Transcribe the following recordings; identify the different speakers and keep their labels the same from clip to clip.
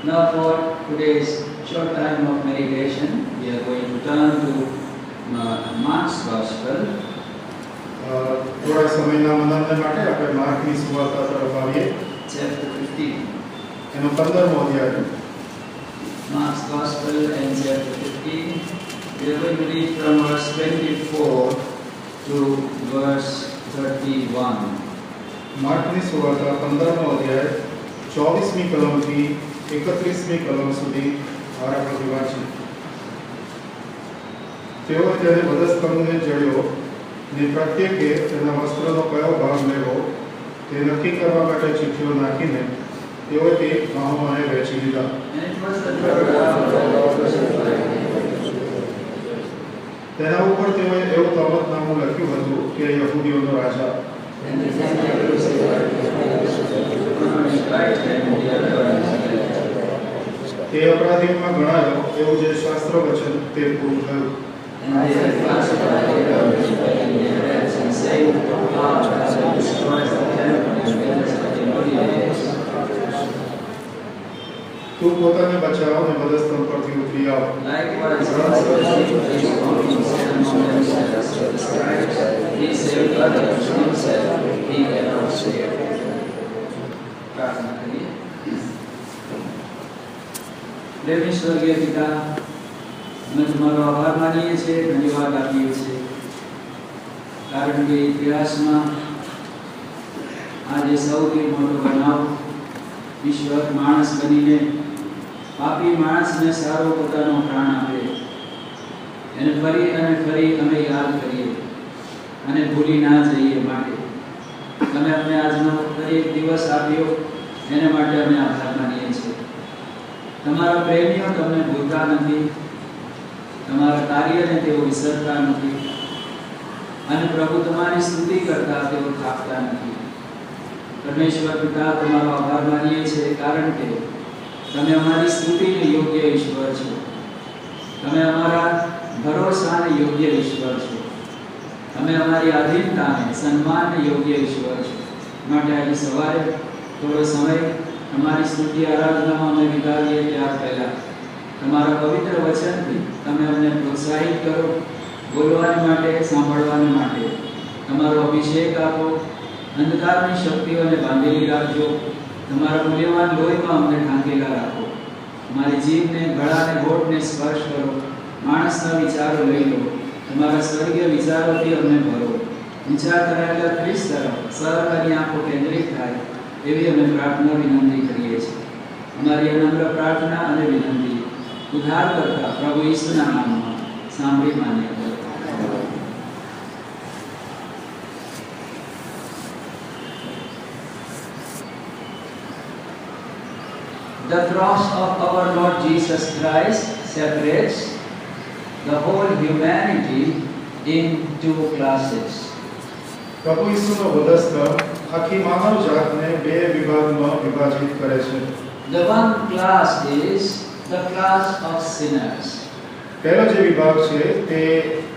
Speaker 1: Now for today's short time of meditation, we are going to turn to Mark's Gospel.
Speaker 2: थोड़ा समय ना मनन માટે આપણે માર્કની સુવાર્તા તરફ આવીએ.
Speaker 1: Chapter 15.
Speaker 2: એનો 15મો અધ્યાય.
Speaker 1: Mark's Gospel and chapter 15. We are going to read from verse 24 to verse 31.
Speaker 2: માર્કની સુવાર્તા 15મો અધ્યાય 24મી કલમથી 31મી કલમ સુધી આ આપણે વાંચીએ. તેઓ તેને વધસ્તંભને જડ્યો ને પ્રત્યેકે તેના વસ્ત્રનો કયો ભાગ લેવો તે નક્કી કરવા માટે ચિઠ્ઠીઓ નાખીને તેઓએ તે ગામોમાં વેચી દીધા. તેના ઉપર તેઓએ એવું તબતનામું લખ્યું હતું કે યહૂદીઓનો રાજા. તે અપરાધીઓમાં ગણાયો એવું જે શાસ્ત્ર વચન તે પૂરું થયું. તું પોતાને બચાવ ને વધસ્તંભ પરથી ઉતરી આવ.
Speaker 1: પ્રેમી સ્વર્ગીય પિતા, અમે તમારો આભાર માનીએ છીએ, ધન્યવાદ આપીએ છીએ, કારણ કે ઇતિહાસમાં આજે સૌથી મોટો બનાવ ઈશ્વર માણસ બનીને પાપી માણસને સારો પોતાનો પ્રાણ આપે, એને ફરી અને ફરી અમે યાદ કરીએ અને ભૂલી ના જઈએ માટે તમે અમને આજનો ફરી એક દિવસ આપ્યો, એને માટે અમે આભાર માનીએ છીએ. તમારા પ્રેમીઓ તમને ભૂલતા નથી, તમારા કાર્યને તેઓ વિસરતા નથી અને પ્રભુ તમારી સ્તુતિ કરતા તેઓ થાકતા નથી. પરમેશ્વર પિતા, તમારો આભાર માનીએ છીએ, કારણ કે તમે અમારી સ્તુતિને યોગ્ય ઈશ્વર છો, તમે અમારા ભરોસાને યોગ્ય ઈશ્વર છો, તમે અમારી આધીનતાને સન્માનને યોગ્ય ઈશ્વર છો. માટે આજે સવારે થોડો સમય તમારી સ્તુતિ આરાધનામાં અમે વિતાવીએ ત્યાર પહેલા તમારા પવિત્ર વચનથી તમે અમને પ્રોત્સાહિત કરો, બોલવાને માટે, સાંભળવાને માટે તમારો અભિષેક આપો, અંધકારની શક્તિઓને બાંધેલી રાખજો, તમારા મૂલ્યવાન લોહીમાં અમને ઢાંકેલા રાખો. અમારી જીભને, ગળાને, હોઠને સ્પર્શ કરો, માણસના વિચારો લઈ લો, તમારા સ્વર્ગીય વિચારોથી અમને ભરો. વિચાર કરાયેલા ખ્રિસ્ત તરફ સર્વની આંખો કેન્દ્રિત થાય એવી અમે પ્રાર્થના વિનંતી કરીએ છીએ. અમારી અનમ્ર પ્રાર્થના અને વિનંતી ઉદ્ધાર કરતા પ્રભુ ઈસુના નામમાં સાંભળી માન્ય કરો. The cross of our Lord Jesus Christ separates the whole humanity in two classes.
Speaker 2: પ્રભુ ઈસુનો વધસ્તંભ આખી માનવ જાતને બે વિભાગમાં વિભાજિત કરે છે.
Speaker 1: The one class is the class of sinners.
Speaker 2: પહેલો જે વિભાગ છે તે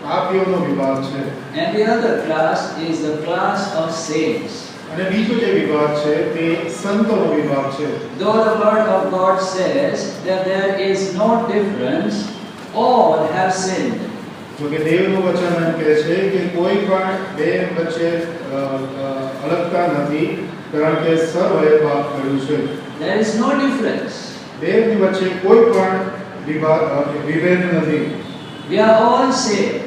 Speaker 2: પાપીઓનો વિભાગ છે.
Speaker 1: And the other class is the class of saints.
Speaker 2: અને બીજો જે વિભાગ છે તે સંતોનો વિભાગ છે.
Speaker 1: Though the word of God says that there is no difference, all have sinned.
Speaker 2: જો કે દેવનું વચન એમ કહે છે કે કોઈ પણ બે વચ્ચે અલગતા નથી, કારણ કે સર્વે પાપ કર્યું છે.
Speaker 1: There is no difference.
Speaker 2: દેવની વચ્ચે કોઈ પણ વિભેદ નથી.
Speaker 1: We are all saved.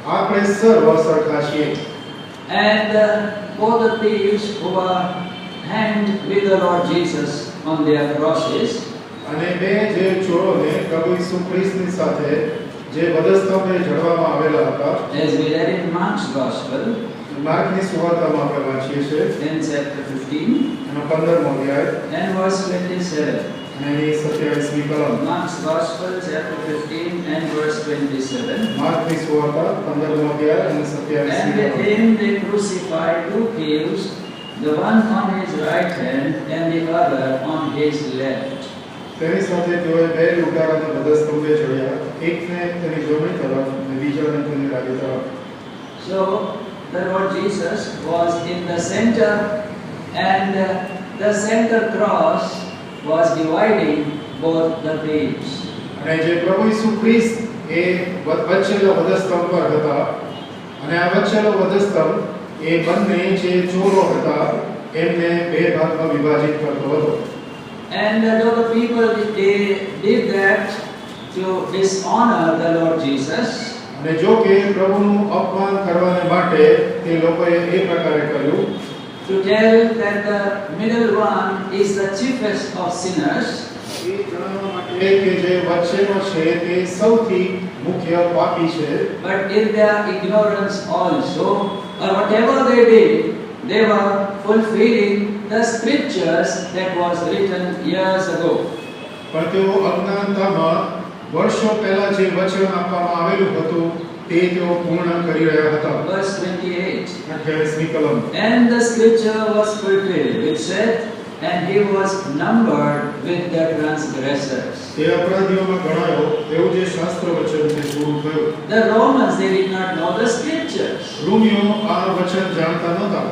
Speaker 2: આપણે સર્વ સરખા છીએ.
Speaker 1: And both the thieves who are hanged with the Lord Jesus on their crosses,
Speaker 2: અને બે જે ચોરોને પ્રભુ ઈસુ ખ્રિસ્તની સાથે જે વધસ્તંભે જડવામાં આવેલા હતા,
Speaker 1: as we read in Mark's Gospel,
Speaker 2: માર્કની સુવાર્તામાં આપણે વાંચીએ છીએ
Speaker 1: in chapter 15
Speaker 2: એનો 15મો અધ્યાય
Speaker 1: and verse 27.
Speaker 2: અને એની 27મી કલમ.
Speaker 1: Mark's Gospel, chapter 15 and verse 27.
Speaker 2: માર્કની સુવાર્તા 15મો અધ્યાય અને 27મી
Speaker 1: And with
Speaker 2: કલમ.
Speaker 1: him they crucified two thieves, the one on his right hand and the other on his left.
Speaker 2: તેની સાથે તેઓએ બે લૂંટારાને વધસ્તંભે જડ્યા, એકને તેની જમણી તરફ અને બીજાને તેની ડાબી તરફ.
Speaker 1: So the Lord Jesus was in the center, and the center cross was dividing both the thieves.
Speaker 2: અને જે પ્રભુ ઈસુ ખ્રિસ્ત એ વચ્ચેનો વધસ્તંભ પર હતા અને આ વચ્ચેનો વધસ્તંભ એ બંને જે ચોરો હતા એમને બે ભાગમાં વિભાજિત કરતો હતો.
Speaker 1: And though the people they did that to dishonor the Lord Jesus,
Speaker 2: અને જો કે પ્રભુનું અપમાન કરવાને માટે તે લોકોએ એ પ્રકારે કર્યું
Speaker 1: to tell that the middle one is the chiefest of sinners,
Speaker 2: એ જણાવવા માટે કે જે વચ્ચેનો છે તે સૌથી મુખ્ય પાપી છે.
Speaker 1: but in their ignorance also, or whatever they did, they were fulfilling the scriptures that was written years ago.
Speaker 2: પણ તેઓ અજ્ઞાનતામાં વર્ષો પહેલા જે વચન આપવામાં આવેલું હતું તે તેઓ પૂર્ણ કરી રહ્યા હતા.
Speaker 1: Verse 28.
Speaker 2: 28મી કલમ.
Speaker 1: And the scripture was fulfilled, which said, and he was numbered with the transgressors.
Speaker 2: તે અપરાધીઓમાં ગણાયો એવું જે શાસ્ત્ર વચન તે પૂરું થયું.
Speaker 1: The Romans, they did not know the scriptures.
Speaker 2: Romeo આ વચન જાણતા નહોતા.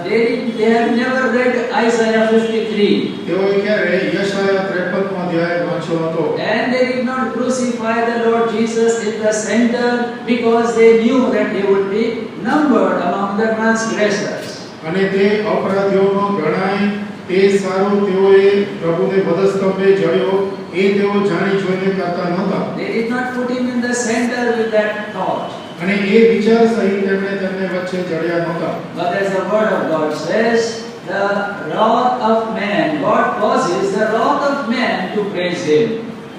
Speaker 1: They have never read Isaiah 53.
Speaker 2: તેઓએ ક્યારે યશાયા 53મો અધ્યાય વાંચ્યો નહોતો.
Speaker 1: And they did not crucify the Lord Jesus in the center because they knew that they would be numbered among the transgressors.
Speaker 2: અને તે અપરાધીઓમાં ગણાય તે સારું તેઓએ પ્રભુને વધસ્તંભે જડ્યો એ તેઓ જાણી જોઈને કરતા નહોતા.
Speaker 1: They did not put him in the center with that thought.
Speaker 2: અને એ વિચાર સહિત તેમણે તેમને વચ્ચે જડ્યા નહોતા.
Speaker 1: But as the word of God says, the wrath of man, God causes the wrath of man to praise him.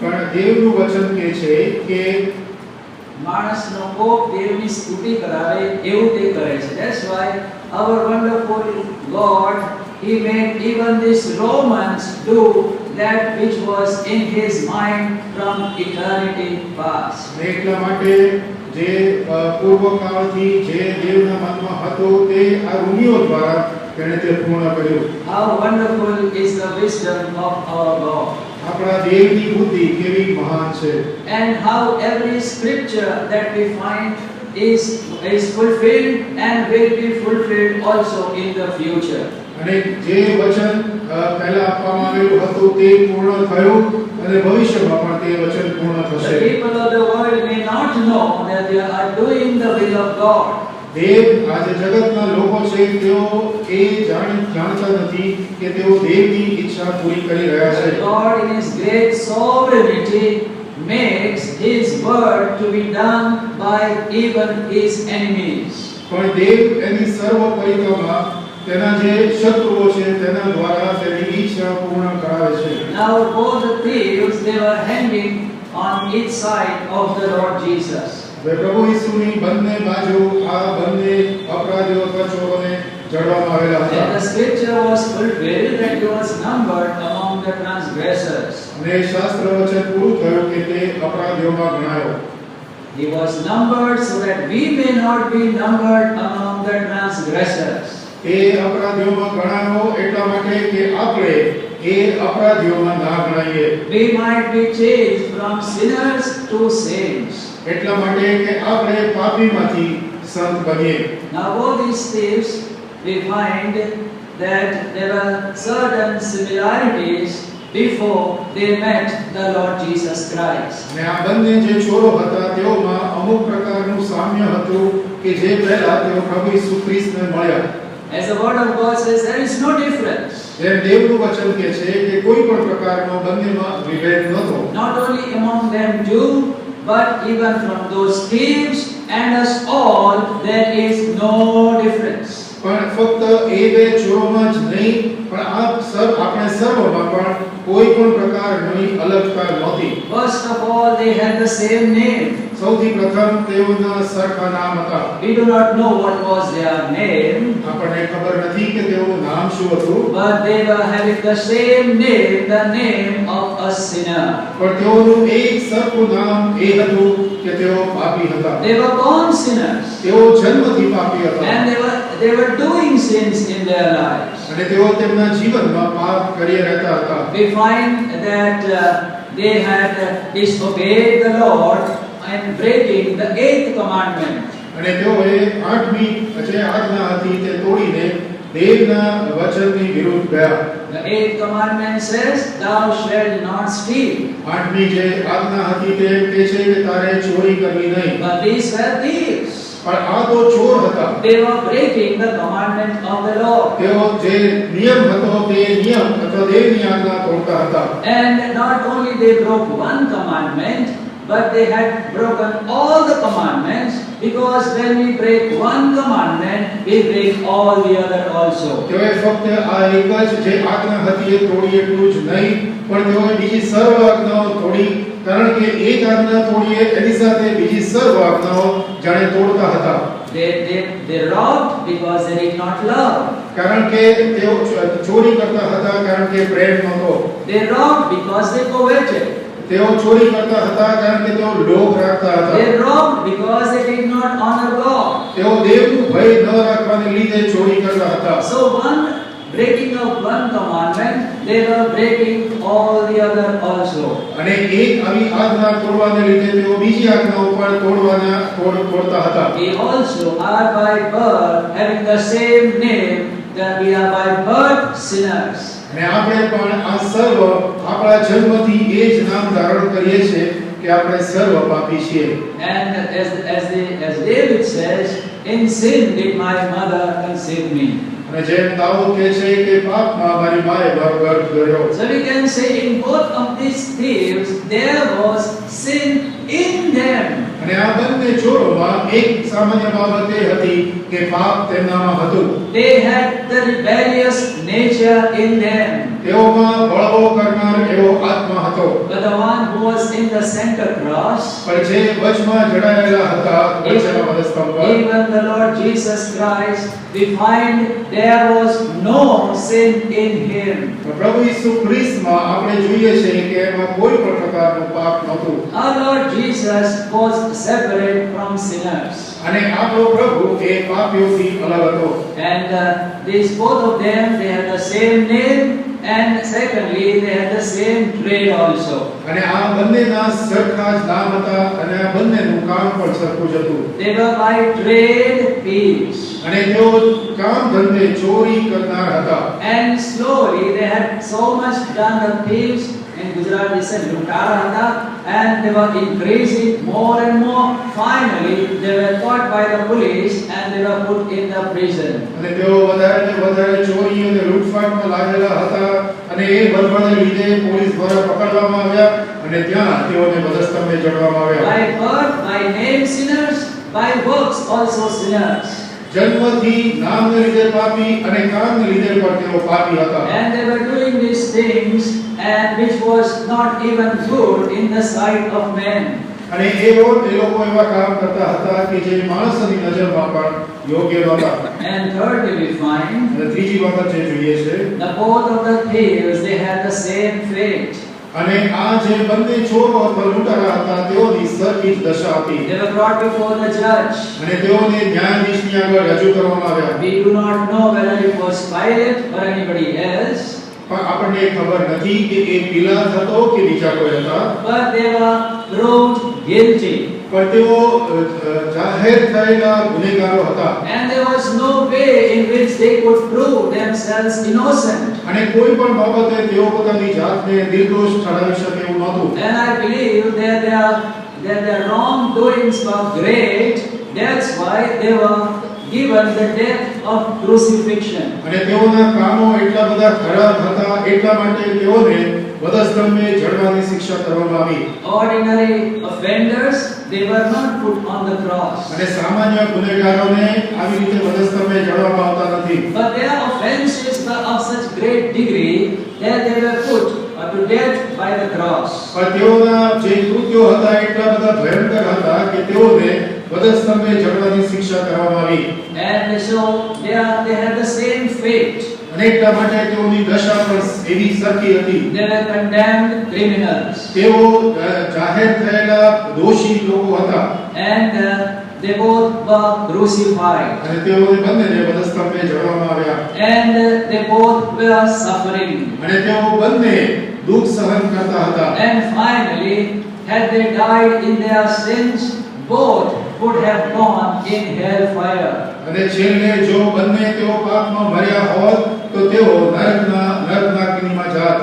Speaker 2: પણ દેવનું વચન કહે છે કે
Speaker 1: માણસનો કોપ દેવની સ્તુતિ કરાવે એવું તે કરે છે. That's why our wonderful God, he made even these Romans do that which was in his mind from eternity past.
Speaker 2: એટલા માટે જે પૂર્વકાળથી જે દેવના મનમાં હતો તે આ રોમિયો દ્વારા તેણે તે પૂર્ણ કર્યું.
Speaker 1: How wonderful is the wisdom of our God.
Speaker 2: આપણા દેવની બુદ્ધિ કેવી મહાન છે.
Speaker 1: And how every scripture that we find is fulfilled and will be fulfilled also in the future.
Speaker 2: અને જે વચન પહેલા આપવામાં આવેલું હતું તે પૂર્ણ થયું અને ભવિષ્યમાં પણ તે વચન પૂર્ણ
Speaker 1: The
Speaker 2: થશે.
Speaker 1: people of the world may not know that they are doing the will of God.
Speaker 2: દેવ આજે જગતના લોકો છે તેઓ એ જાણતા નથી કે તેઓ દેવની ઈચ્છા પૂરી કરી રહ્યા છે.
Speaker 1: God in his great sovereignty makes his word to be done by even his enemies.
Speaker 2: પણ દેવ એની સર્વોપરિતામાં તેના જે શત્રુઓ છે તેના દ્વારા તેની ઈચ્છા પૂર્ણ કરાવે છે.
Speaker 1: Now both the thieves, they were hanging on each side of the Lord Jesus.
Speaker 2: હવે પ્રભુ ઈસુની બંને બાજુ આ બંને અપરાધીઓ અથવા ચોરોને જડવામાં આવેલા હતા.
Speaker 1: And the scripture was fulfilled that he was numbered among the transgressors.
Speaker 2: અને શાસ્ત્ર વચન પૂરું થયું કે તે અપરાધીઓમાં ગણાયો.
Speaker 1: He was numbered so that we may not be numbered among the transgressors.
Speaker 2: એ અપરાધીઓમાં ગણાયો એટલા માટે કે આપણે એ અપરાધીઓમાં ના ગણાઈએ.
Speaker 1: We might be changed from sinners to saints.
Speaker 2: એટલા માટે કે આપણે પાપીમાંથી સંત બનીએ.
Speaker 1: Now all these thieves, we find that there were certain similarities before they met the Lord Jesus Christ.
Speaker 2: અને આ બંને જે ચોરો હતા તેઓમાં અમુક પ્રકારનું સામ્ય હતું કે જે પહેલા તેઓ પ્રભુ ઈસુ ખ્રિસ્તને મળ્યા.
Speaker 1: As the word of God says, there is no difference.
Speaker 2: જેમ દેવનું વચન કહે છે કે કોઈ પણ પ્રકારનો બંનેમાં વિભેદ નહોતો.
Speaker 1: Not only among them two, but even from those thieves and us all, there is no difference.
Speaker 2: પણ ફક્ત એ બે ચોરોમાં જ નહીં પણ આપણે સર્વમાં પણ કોઈ પણ પ્રકારની અલગતા નહોતી.
Speaker 1: First of all, they had the same name.
Speaker 2: સૌથી પ્રથમ તેઓના સરખા નામ હતા.
Speaker 1: We do not know what was their name,
Speaker 2: આપણને ખબર નથી કે તેઓનું નામ શું હતું,
Speaker 1: but they were having the same name, the name of a sinner.
Speaker 2: પણ તેઓનું એક સરખું નામ એ હતું કે તેઓ પાપી હતા.
Speaker 1: They were born sinners,
Speaker 2: તેઓ જન્મથી પાપી હતા
Speaker 1: and they were doing sins in their lives.
Speaker 2: અને તેઓ તેમના જીવનમાં પાપ કરી રહેતા હતા.
Speaker 1: We find that they had disobeyed the Lord and breaking the 8th commandment.
Speaker 2: અને તેઓએ 8મી જે આજ્ઞા હતી તે તોડીને દેવના વચનની વિરુદ્ધ ગયા.
Speaker 1: The eighth commandment says, "Thou shalt not steal."
Speaker 2: આઠમી જે આજ્ઞા હતી તે એમ કહે છે કે તારે ચોરી કરવી નહીં.
Speaker 1: But these were thieves.
Speaker 2: પણ આ તો ચોર હતા.
Speaker 1: They were breaking the commandment of the Lord.
Speaker 2: તેઓ જે નિયમ હતો તે નિયમ અથવા દેવની આજ્ઞા તોડતા હતા.
Speaker 1: And not only they broke one commandment, but they had broken all the commandments, because when we break one commandment, we break all the other also.
Speaker 2: તેઓએ ફક્ત આ એક જ જે આજ્ઞા હતી એ તોડી એટલું જ નહીં, પણ તેઓએ બીજી સર્વ આજ્ઞાઓ તોડી, કારણ કે એક આજ્ઞા તોડીએ એની સાથે બીજી સર્વ આજ્ઞાઓ જાણે તોડતા હતા.
Speaker 1: They robbed because they did not love.
Speaker 2: કારણ કે તેઓ ચોરી કરતા હતા કારણ કે પ્રેમ નહોતો.
Speaker 1: They robbed because they coveted.
Speaker 2: તેઓ ચોરી કરતા હતા કારણ કે તેઓ લોભ રાખતા હતા.
Speaker 1: They robbed because they did not honor God.
Speaker 2: તેઓ દેવનું ભય ન રાખવાને લીધે ચોરી કરતા હતા.
Speaker 1: So breaking of one commandment, they were breaking all the other also.
Speaker 2: અને એક આવી આજ્ઞા તોડવાને લીધે તેઓ બીજી આજ્ઞાઓ પણ તોડતા હતા.
Speaker 1: We also are by birth having the same name, that we are by birth sinners.
Speaker 2: અને આપણે પણ આ સર્વ આપણા જન્મથી એ જ નામ ધારણ કરીએ છીએ કે આપણે સર્વ પાપી છીએ.
Speaker 1: And as David says, in sin did my mother conceive me.
Speaker 2: અને જેમ દાઉદ કહે છે કે પાપમાં મારી માએ ગર્ભ ધર્યો.
Speaker 1: So we can say in both of these thieves there was sin in them.
Speaker 2: અને આ બંને ચોરોમાં એક સામાન્ય બાબત એ હતી કે પાપ તેમનામાં હતું.
Speaker 1: They had the rebellious nature in them.
Speaker 2: તેઓમાં બળવો કરનાર એવો આત્મા હતો.
Speaker 1: But the one who was in the center cross,
Speaker 2: પણ જે વચમાં જડાયેલા હતા વચના વધસ્તંભ પર,
Speaker 1: even the Lord Jesus Christ, we find there was no sin in him.
Speaker 2: પ્રભુ ઈસુ ખ્રિસ્તમાં આપણે જોઈએ છે કે એમાં કોઈ પણ પ્રકારનું પાપ નહોતું.
Speaker 1: Our Lord Jesus was separate from sinners.
Speaker 2: અને આપણો પ્રભુ એ પાપીઓથી અલગ હતો.
Speaker 1: And these both of them, they had the same name, and secondly they had the same trade also.
Speaker 2: અને આ બંનેના સરખા જ નામ હતા અને આ બંનેનું કામ પણ સરખું જ હતું.
Speaker 1: They were by trade thieves.
Speaker 2: અને તેઓ કામ ધંધે ચોરી કરનાર હતા.
Speaker 1: And slowly they had so much done the thieves. In Gujarat they said lutara hata, and they were increasing more and more. Finally they were caught by the police and they were put in the prison.
Speaker 2: અને તેઓ વધારે ને વધારે ચોરી અને લૂંટફાટમાં લાગેલા હતા અને એ બળબળને લીધે પોલીસ દ્વારા પકડવામાં આવ્યા અને ત્યાં તેઓને વધસ્તંભે જડવામાં આવ્યા.
Speaker 1: By birth, by name sinners, by works also sinners.
Speaker 2: જન્મથી નામને લીધે પાપી અને કામને લીધે પણ તેઓ પાપી હતા.
Speaker 1: And they were doing these things and which was not even good in the sight of men.
Speaker 2: અને એ લોકો એવા કામ કરતા હતા કે જે માણસની નજરમાં પણ યોગ્ય નહોતા.
Speaker 1: And thirdly we find
Speaker 2: અને ત્રીજી બાબત જે જોઈએ છે,
Speaker 1: the both of the thieves, they had the same fate.
Speaker 2: અને આ જે બંને ચોરો અથવા લૂંટારા હતા તેઓની સરખી જ દશા હતી.
Speaker 1: They were brought before the judge.
Speaker 2: અને તેઓને ન્યાયાધીશની આગળ રજૂ કરવામાં આવ્યા.
Speaker 1: We do not know whether it was Pilate or anybody else.
Speaker 2: પણ આપણને ખબર નથી કે એ પિલાત હતો કે બીજા કોઈ હતા.
Speaker 1: But they were proved guilty.
Speaker 2: પણ તેઓ જાહેર થયેલા ગુનેગારો હતા.
Speaker 1: And there was no way in which they could prove themselves innocent.
Speaker 2: અને કોઈ પણ બાબતે તેઓ પોતાની જાતને નિર્દોષ ઠરાવી શકે એવું નહોતું.
Speaker 1: And I believe that their wrongdoings were great. That's why they were given the death of crucifixion.
Speaker 2: અને તેઓના કામો એટલા બધા ખરાબ હતા એટલા માટે તેઓને વધસ્તંભે જડવાની શિક્ષા કરવામાં આવી.
Speaker 1: Ordinary offenders, they were not put on the cross.
Speaker 2: અને સામાન્ય ગુનેગારોને આવી રીતે વધસ્તંભે જડવામાં આવતા નથી.
Speaker 1: But their offenses were of such great degree that they were put to death by the cross.
Speaker 2: પણ તેઓના જે કૃત્યો હતા એટલા બધા ભયંકર હતા કે તેઓને વધસ્તંભે જડવાની શિક્ષા કરવામાં આવી.
Speaker 1: And so they had the same fate.
Speaker 2: અને એટલા માટે તેઓની દશા પણ એવી સરખી હતી.
Speaker 1: They were condemned criminals.
Speaker 2: તેઓ જાહેર થયેલા દોષી લોકો હતા.
Speaker 1: And they both were crucified.
Speaker 2: અને તેઓને બંનેને વધસ્તંભે જડવામાં આવ્યા.
Speaker 1: And they both were suffering.
Speaker 2: અને તેઓ બંને દુઃખ સહન કરતા હતા.
Speaker 1: And finally, had they died in their sins, both would have gone in hellfire.
Speaker 2: અને છેલ્લે જો બંને તેઓ પાપમાં મર્યા હોત તો તેઓ નરકના જાત.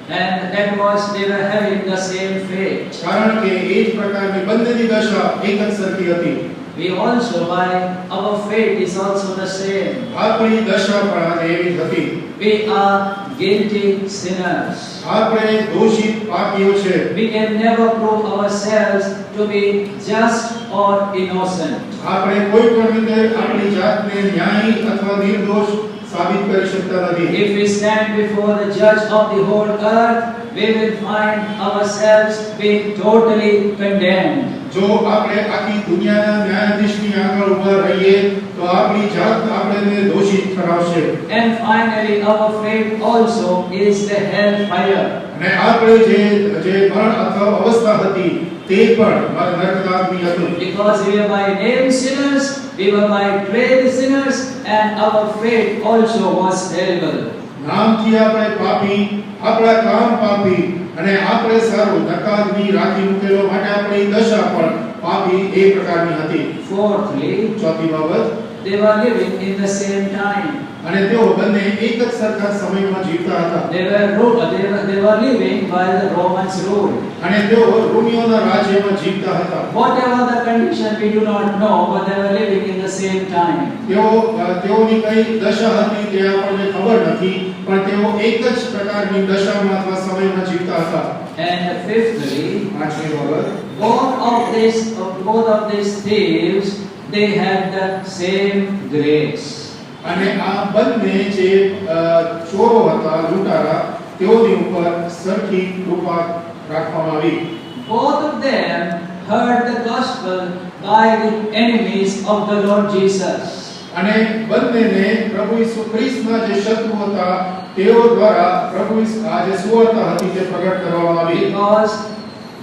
Speaker 1: And that was they were having the same fate.
Speaker 2: કારણ કે એ જ પ્રકારની બંનેની દશા એક જ સરખી હતી.
Speaker 1: We also, by our fate is also the same.
Speaker 2: આપણી દશા પણ આજે એવી જ હતી.
Speaker 1: We are guilty sinners.
Speaker 2: આપણે દોષિત પાપીઓ છે.
Speaker 1: We can never prove ourselves to be just or innocent.
Speaker 2: આપણે કોઈ પણ રીતે આપણી જાતને ન્યાયી અથવા નિર્દોષ સાબિત કરી શકતા નથી.
Speaker 1: If we stand before the judge of the whole earth, we will find ourselves being totally condemned.
Speaker 2: જો આપણે આખી દુનિયાના ન્યાયાધીશની આગળ ઊભા રહીએ તો આપણી જાત આપણને દોષિત ઠરાવશે.
Speaker 1: And finally our fate also is the hellfire.
Speaker 2: અને આપણે જે મરણ અથવા અવસ્થા હતી તે પણ નરકદાગની હતું.
Speaker 1: Because we were by name sinners, we were by trade sinners, and our fate also was terrible.
Speaker 2: નામથી આપણે પાપી, આપણા કામ પાપી અને આપણે સારું નરકાગ્નિ રાખી મૂકેલો માટે આપણી દશા પણ પાપી એ પ્રકારની હતી.
Speaker 1: Fourthly,
Speaker 2: ચોથી બાબત,
Speaker 1: they were living in the same time.
Speaker 2: અને તેઓ બંને એક જ સરખા સમયમાં જીવતા હતા.
Speaker 1: They were living while the Romans ruled.
Speaker 2: અને તેઓ રોમિયોના રાજ્યમાં જીવતા હતા.
Speaker 1: Whatever the condition we do not know, but they were living in the same time.
Speaker 2: તેઓની કઈ દશા હતી તે આપણને ખબર નથી, પણ તેઓ એક જ પ્રકારની દશામાં અથવા સમયમાં જીવતા હતા.
Speaker 1: And fifthly,
Speaker 2: પાંચમી બાબત,
Speaker 1: both of these thieves, they had the same grace.
Speaker 2: અને આ બંને જે ચોરો હતા, લૂંટારા, તેઓની ઉપર સરખી કૃપા રાખવામાં આવી.
Speaker 1: Both of them heard the gospel by the enemies of the Lord Jesus.
Speaker 2: અને બંનેને પ્રભુ ઈસુ ખ્રિસ્તના જે શત્રુ હતા તેઓ દ્વારા પ્રભુ આ જે સુવાર્તા હતી તે પ્રગટ કરવામાં આવી.
Speaker 1: Because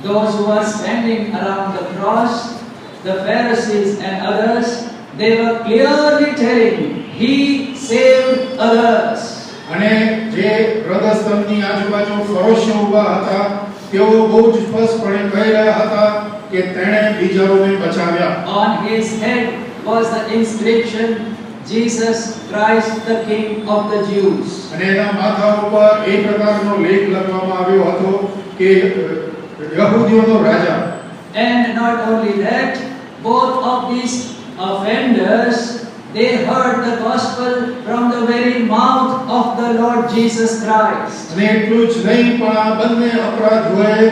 Speaker 1: those who were standing around the cross, the Pharisees and others, they were clearly telling, He saved others.
Speaker 2: અને જે હૃદયસ્તંભની આજુબાજુ ફરોશો ઊભા હતા તેઓ બહુ જ સ્પષ્ટપણે કહી રહ્યા હતા કે તેણે બીજાઓને બચાવ્યા.
Speaker 1: On his head was the inscription, Jesus Christ, the King of the Jews.
Speaker 2: અને એના માથા ઉપર એક પ્રકારનો લેખ લખવામાં આવ્યો હતો કે યહૂદીઓનો રાજા.
Speaker 1: And not only that, both of these offenders, they heard the gospel from the very mouth of the Lord Jesus Christ.
Speaker 2: અને એટલું જ નહીં, પણ આ બંને અપરાધીઓએ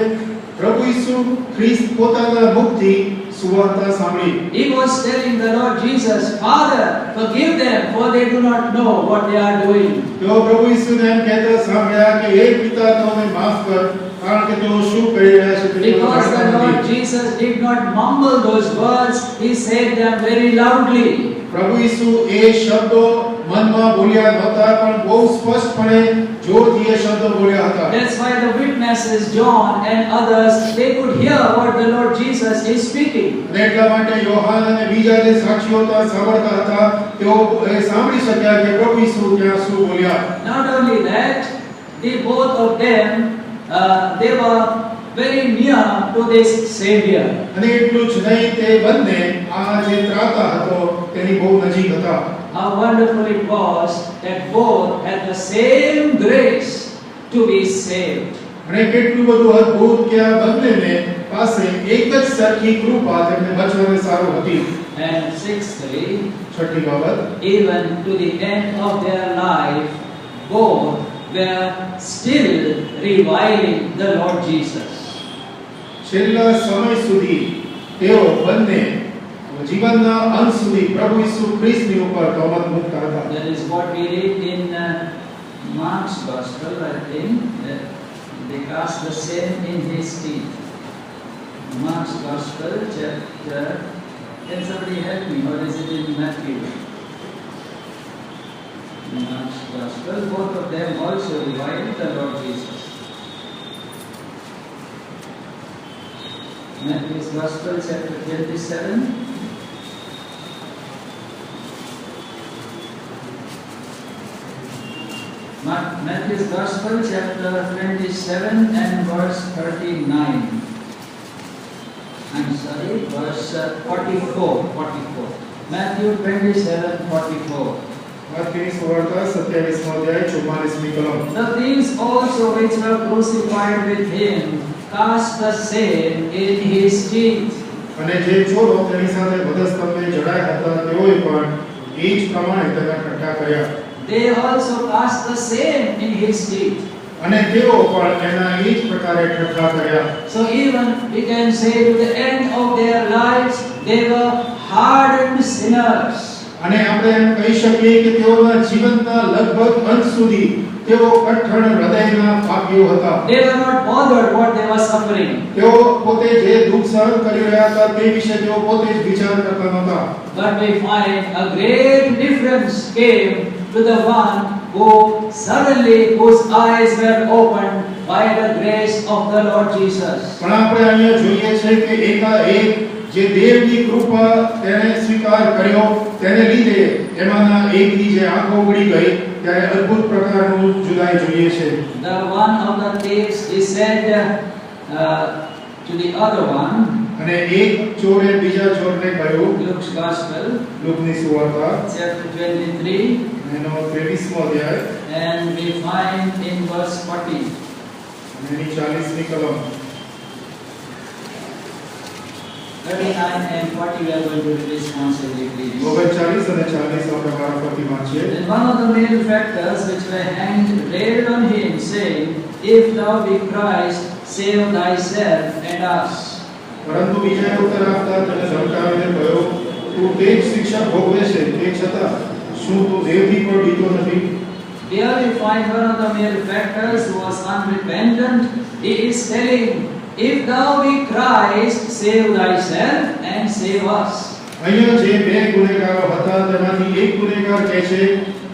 Speaker 2: પ્રભુ ઈસુ ખ્રિસ્ત પોતાના મુખથી સુવાર્તા સાંભળી.
Speaker 1: He was telling the Lord Jesus, Father, forgive them, for they do not know what they are doing.
Speaker 2: તેઓ પ્રભુ ઈસુને એમ કહેતા સાંભળ્યા કે હે પિતા, તેઓને માફ કર, કારણ કે તેઓ શું કરી રહ્યા છે તે તેઓ
Speaker 1: Because the
Speaker 2: જાણતા
Speaker 1: Lord
Speaker 2: નથી.
Speaker 1: Jesus did not mumble those words, He said them very loudly.
Speaker 2: પ્રભુ ઈસુ એ શબ્દો મનમાં બોલ્યા નહોતા, પણ બહુ સ્પષ્ટપણે જોરથી એ શબ્દો બોલ્યા હતા.
Speaker 1: That's why the witnesses, John and others, they could hear what the Lord Jesus is speaking.
Speaker 2: અને એટલા માટે યોહાન અને બીજા જે સાક્ષીઓ હતા સાંભળતા હતા તેઓ એ સાંભળી શક્યા કે પ્રભુ ઈસુ ત્યાં શું બોલ્યા.
Speaker 1: Not only that, both of them, they were very near to this Savior.
Speaker 2: અને એટલું જ નહીં, તે બંને આ જે ત્રાતા હતો તેની બહુ નજીક હતા.
Speaker 1: How wonderful it was that both had the same grace to be saved.
Speaker 2: અને કેટલું બધું અદ્ભુત કે આ બંનેને પાસે એક જ સરખી કૃપા તેમને બચવાને સારું હતી.
Speaker 1: And sixthly,
Speaker 2: છઠ્ઠી બાબત,
Speaker 1: even to the end of their life, both were still reviling the Lord Jesus.
Speaker 2: છેલ્લા સમય સુધી તેઓ બંને જીવનના અંત સુધી પ્રભુ ઈસુ ખ્રિસ્તની ઉપર તોમત મૂકતા હતા.
Speaker 1: That is what we read in Mark's Gospel, I think. They cast the sin in his teeth. Mark's Gospel, chapter. Can somebody help me? Or is it in Matthew? Mark's Gospel. Both of them also reviled the Lord Jesus. Matthew's Gospel, chapter 27. Matthew's Gospel, chapter 27 and verse 39. I'm sorry, verse 44. Matthew 27, 44.
Speaker 2: માર્કની સુવાર્તા 27મો અધ્યાય 44મી કલમ.
Speaker 1: The thieves also which were crucified with him cast the same in his teeth.
Speaker 2: અને જે ચોરો તેની સાથે વધસ્તંભે જડાયા હતા તેઓએ પણ એ જ પ્રમાણે તેના ઠઠ્ઠા કર્યા.
Speaker 1: They also cast the same in his teeth.
Speaker 2: અને તેઓ પણ એના એ જ પ્રકારે ઠઠ્ઠા કર્યા.
Speaker 1: So even we can say to the end of their lives they were hardened sinners.
Speaker 2: અને આપણે એમ કહી શકીએ કે તેઓના જીવનના લગભગ અંત સુધી તેઓ કઠણ હૃદયના પાપીઓ હતા.
Speaker 1: They were not bothered what they were suffering.
Speaker 2: તેઓ પોતે જે દુઃખ સહન કરી રહ્યા હતા તે વિશે તેઓ પોતે જ વિચાર કરતા નહોતા.
Speaker 1: But we find a great difference came to the one who suddenly whose eyes were opened by the grace of the Lord Jesus.
Speaker 2: પણ આપણે અહીંયા જોઈએ છે કે એકાએક જે દેવની કૃપા તેને સ્વીકાર કર્યો તેને લીધે એમાંના એકની જે આંખો ઉઘડી ગઈ ત્યારે અદ્ભુત પ્રકારનું જુદાઈ જોઈએ છે.
Speaker 1: The one of the thieves he said to the other one,
Speaker 2: અને એક ચોરે બીજા ચોરને કહ્યું,
Speaker 1: Luke's Gospel,
Speaker 2: લુકની સુવાર્તા
Speaker 1: chapter 23,
Speaker 2: એનો 23મો અધ્યાય
Speaker 1: and we find in verse 40.
Speaker 2: અને એની 40મી કલમ.
Speaker 1: 39 and 40 we are going to read responsibly, please.
Speaker 2: 39 અને 40 આપણે વારાફરતી વાંચીએ.
Speaker 1: And one of the malefactors which were hanged railed on him, saying, If thou be Christ, save thyself and us.
Speaker 2: પરંતુ બીજાએ ઉત્તર આપતા તેને ધમકાવીને કહ્યો, તું તે જ શિક્ષા ભોગવે છે, તે છતાં શું તું દેવથી પણ બીતો નથી?
Speaker 1: Here we find one of the malefactors who was unrepentant. He is telling, If thou be Christ, save thyself and save us.
Speaker 2: અહીંયા જે બે ગુનેગારો હતા તેમાંથી એક ગુનેગાર કહે છે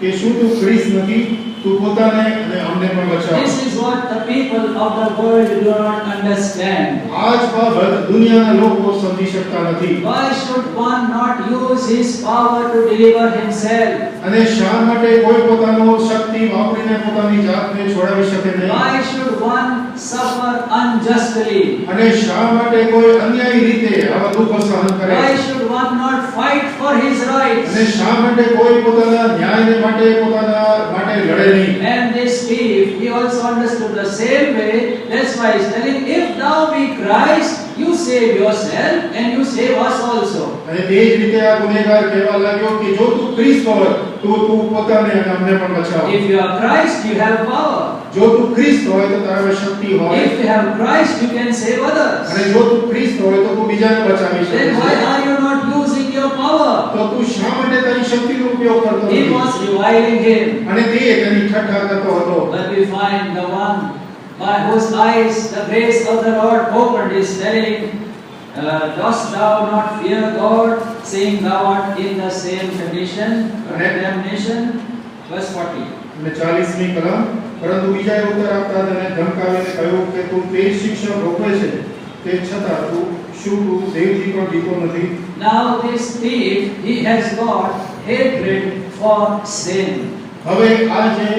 Speaker 2: કે શું તું ખ્રિસ્ત નથી? તું પોતાને અને અમને પણ બચાવ.
Speaker 1: This is what the people of the world do not understand.
Speaker 2: આ જ બાબત દુનિયાના લોકો સમજી શકતા નથી.
Speaker 1: Why should one not use his power to deliver himself?
Speaker 2: અને શા માટે કોઈ પોતાનો શક્તિ વાપરીને પોતાની જાતને છોડાવી શકે નહીં?
Speaker 1: Why should one suffer unjustly?
Speaker 2: અને શા માટે કોઈ અન્યાયી રીતે આવા દુઃખો સહન કરે?
Speaker 1: Why should one not fight for his rights?
Speaker 2: અને શા માટે કોઈ પોતાના ન્યાયને માટે પોતાના માટે લડે નહીં?
Speaker 1: And this thief, he also understood the same way. That's why he's telling, if thou be Christ, you save yourself and you save us also.
Speaker 2: અને તે જ રીતે આ ગુનેગાર કહેવા લાગ્યો કે જો તું ખ્રિસ્ત હોય તો તું પોતાને અને અમને પણ બચાવ.
Speaker 1: If you are Christ, you have power.
Speaker 2: જો તું ખ્રિસ્ત હોય તો તારામાં શક્તિ હોય.
Speaker 1: If you have Christ, you can save others.
Speaker 2: અને જો તું ખ્રિસ્ત હોય તો તું બીજાને બચાવી શકે
Speaker 1: Then why
Speaker 2: છે.
Speaker 1: are you not using your power?
Speaker 2: તો તું શા માટે તારી શક્તિનો ઉપયોગ કરતો
Speaker 1: He
Speaker 2: નથી?
Speaker 1: was reviling him.
Speaker 2: અને તે તેની ઠઠ્ઠા કરતો હતો.
Speaker 1: But we find the one by whose eyes the grace of the Lord opened is telling, dost thou not fear God, seeing thou art in the same condition or damnation? Verse 40.
Speaker 2: અને 40મી કલમ. પરંતુ બીજાએ ઉત્તર આપતા તેને ધમકાવીને કહ્યું કે તું તે જ શિક્ષા ભોગવે છે, તે છતાં શું તું દેવથી પણ બીતો નથી?
Speaker 1: Now this thief, he has got hatred for sin.
Speaker 2: હવે આ જે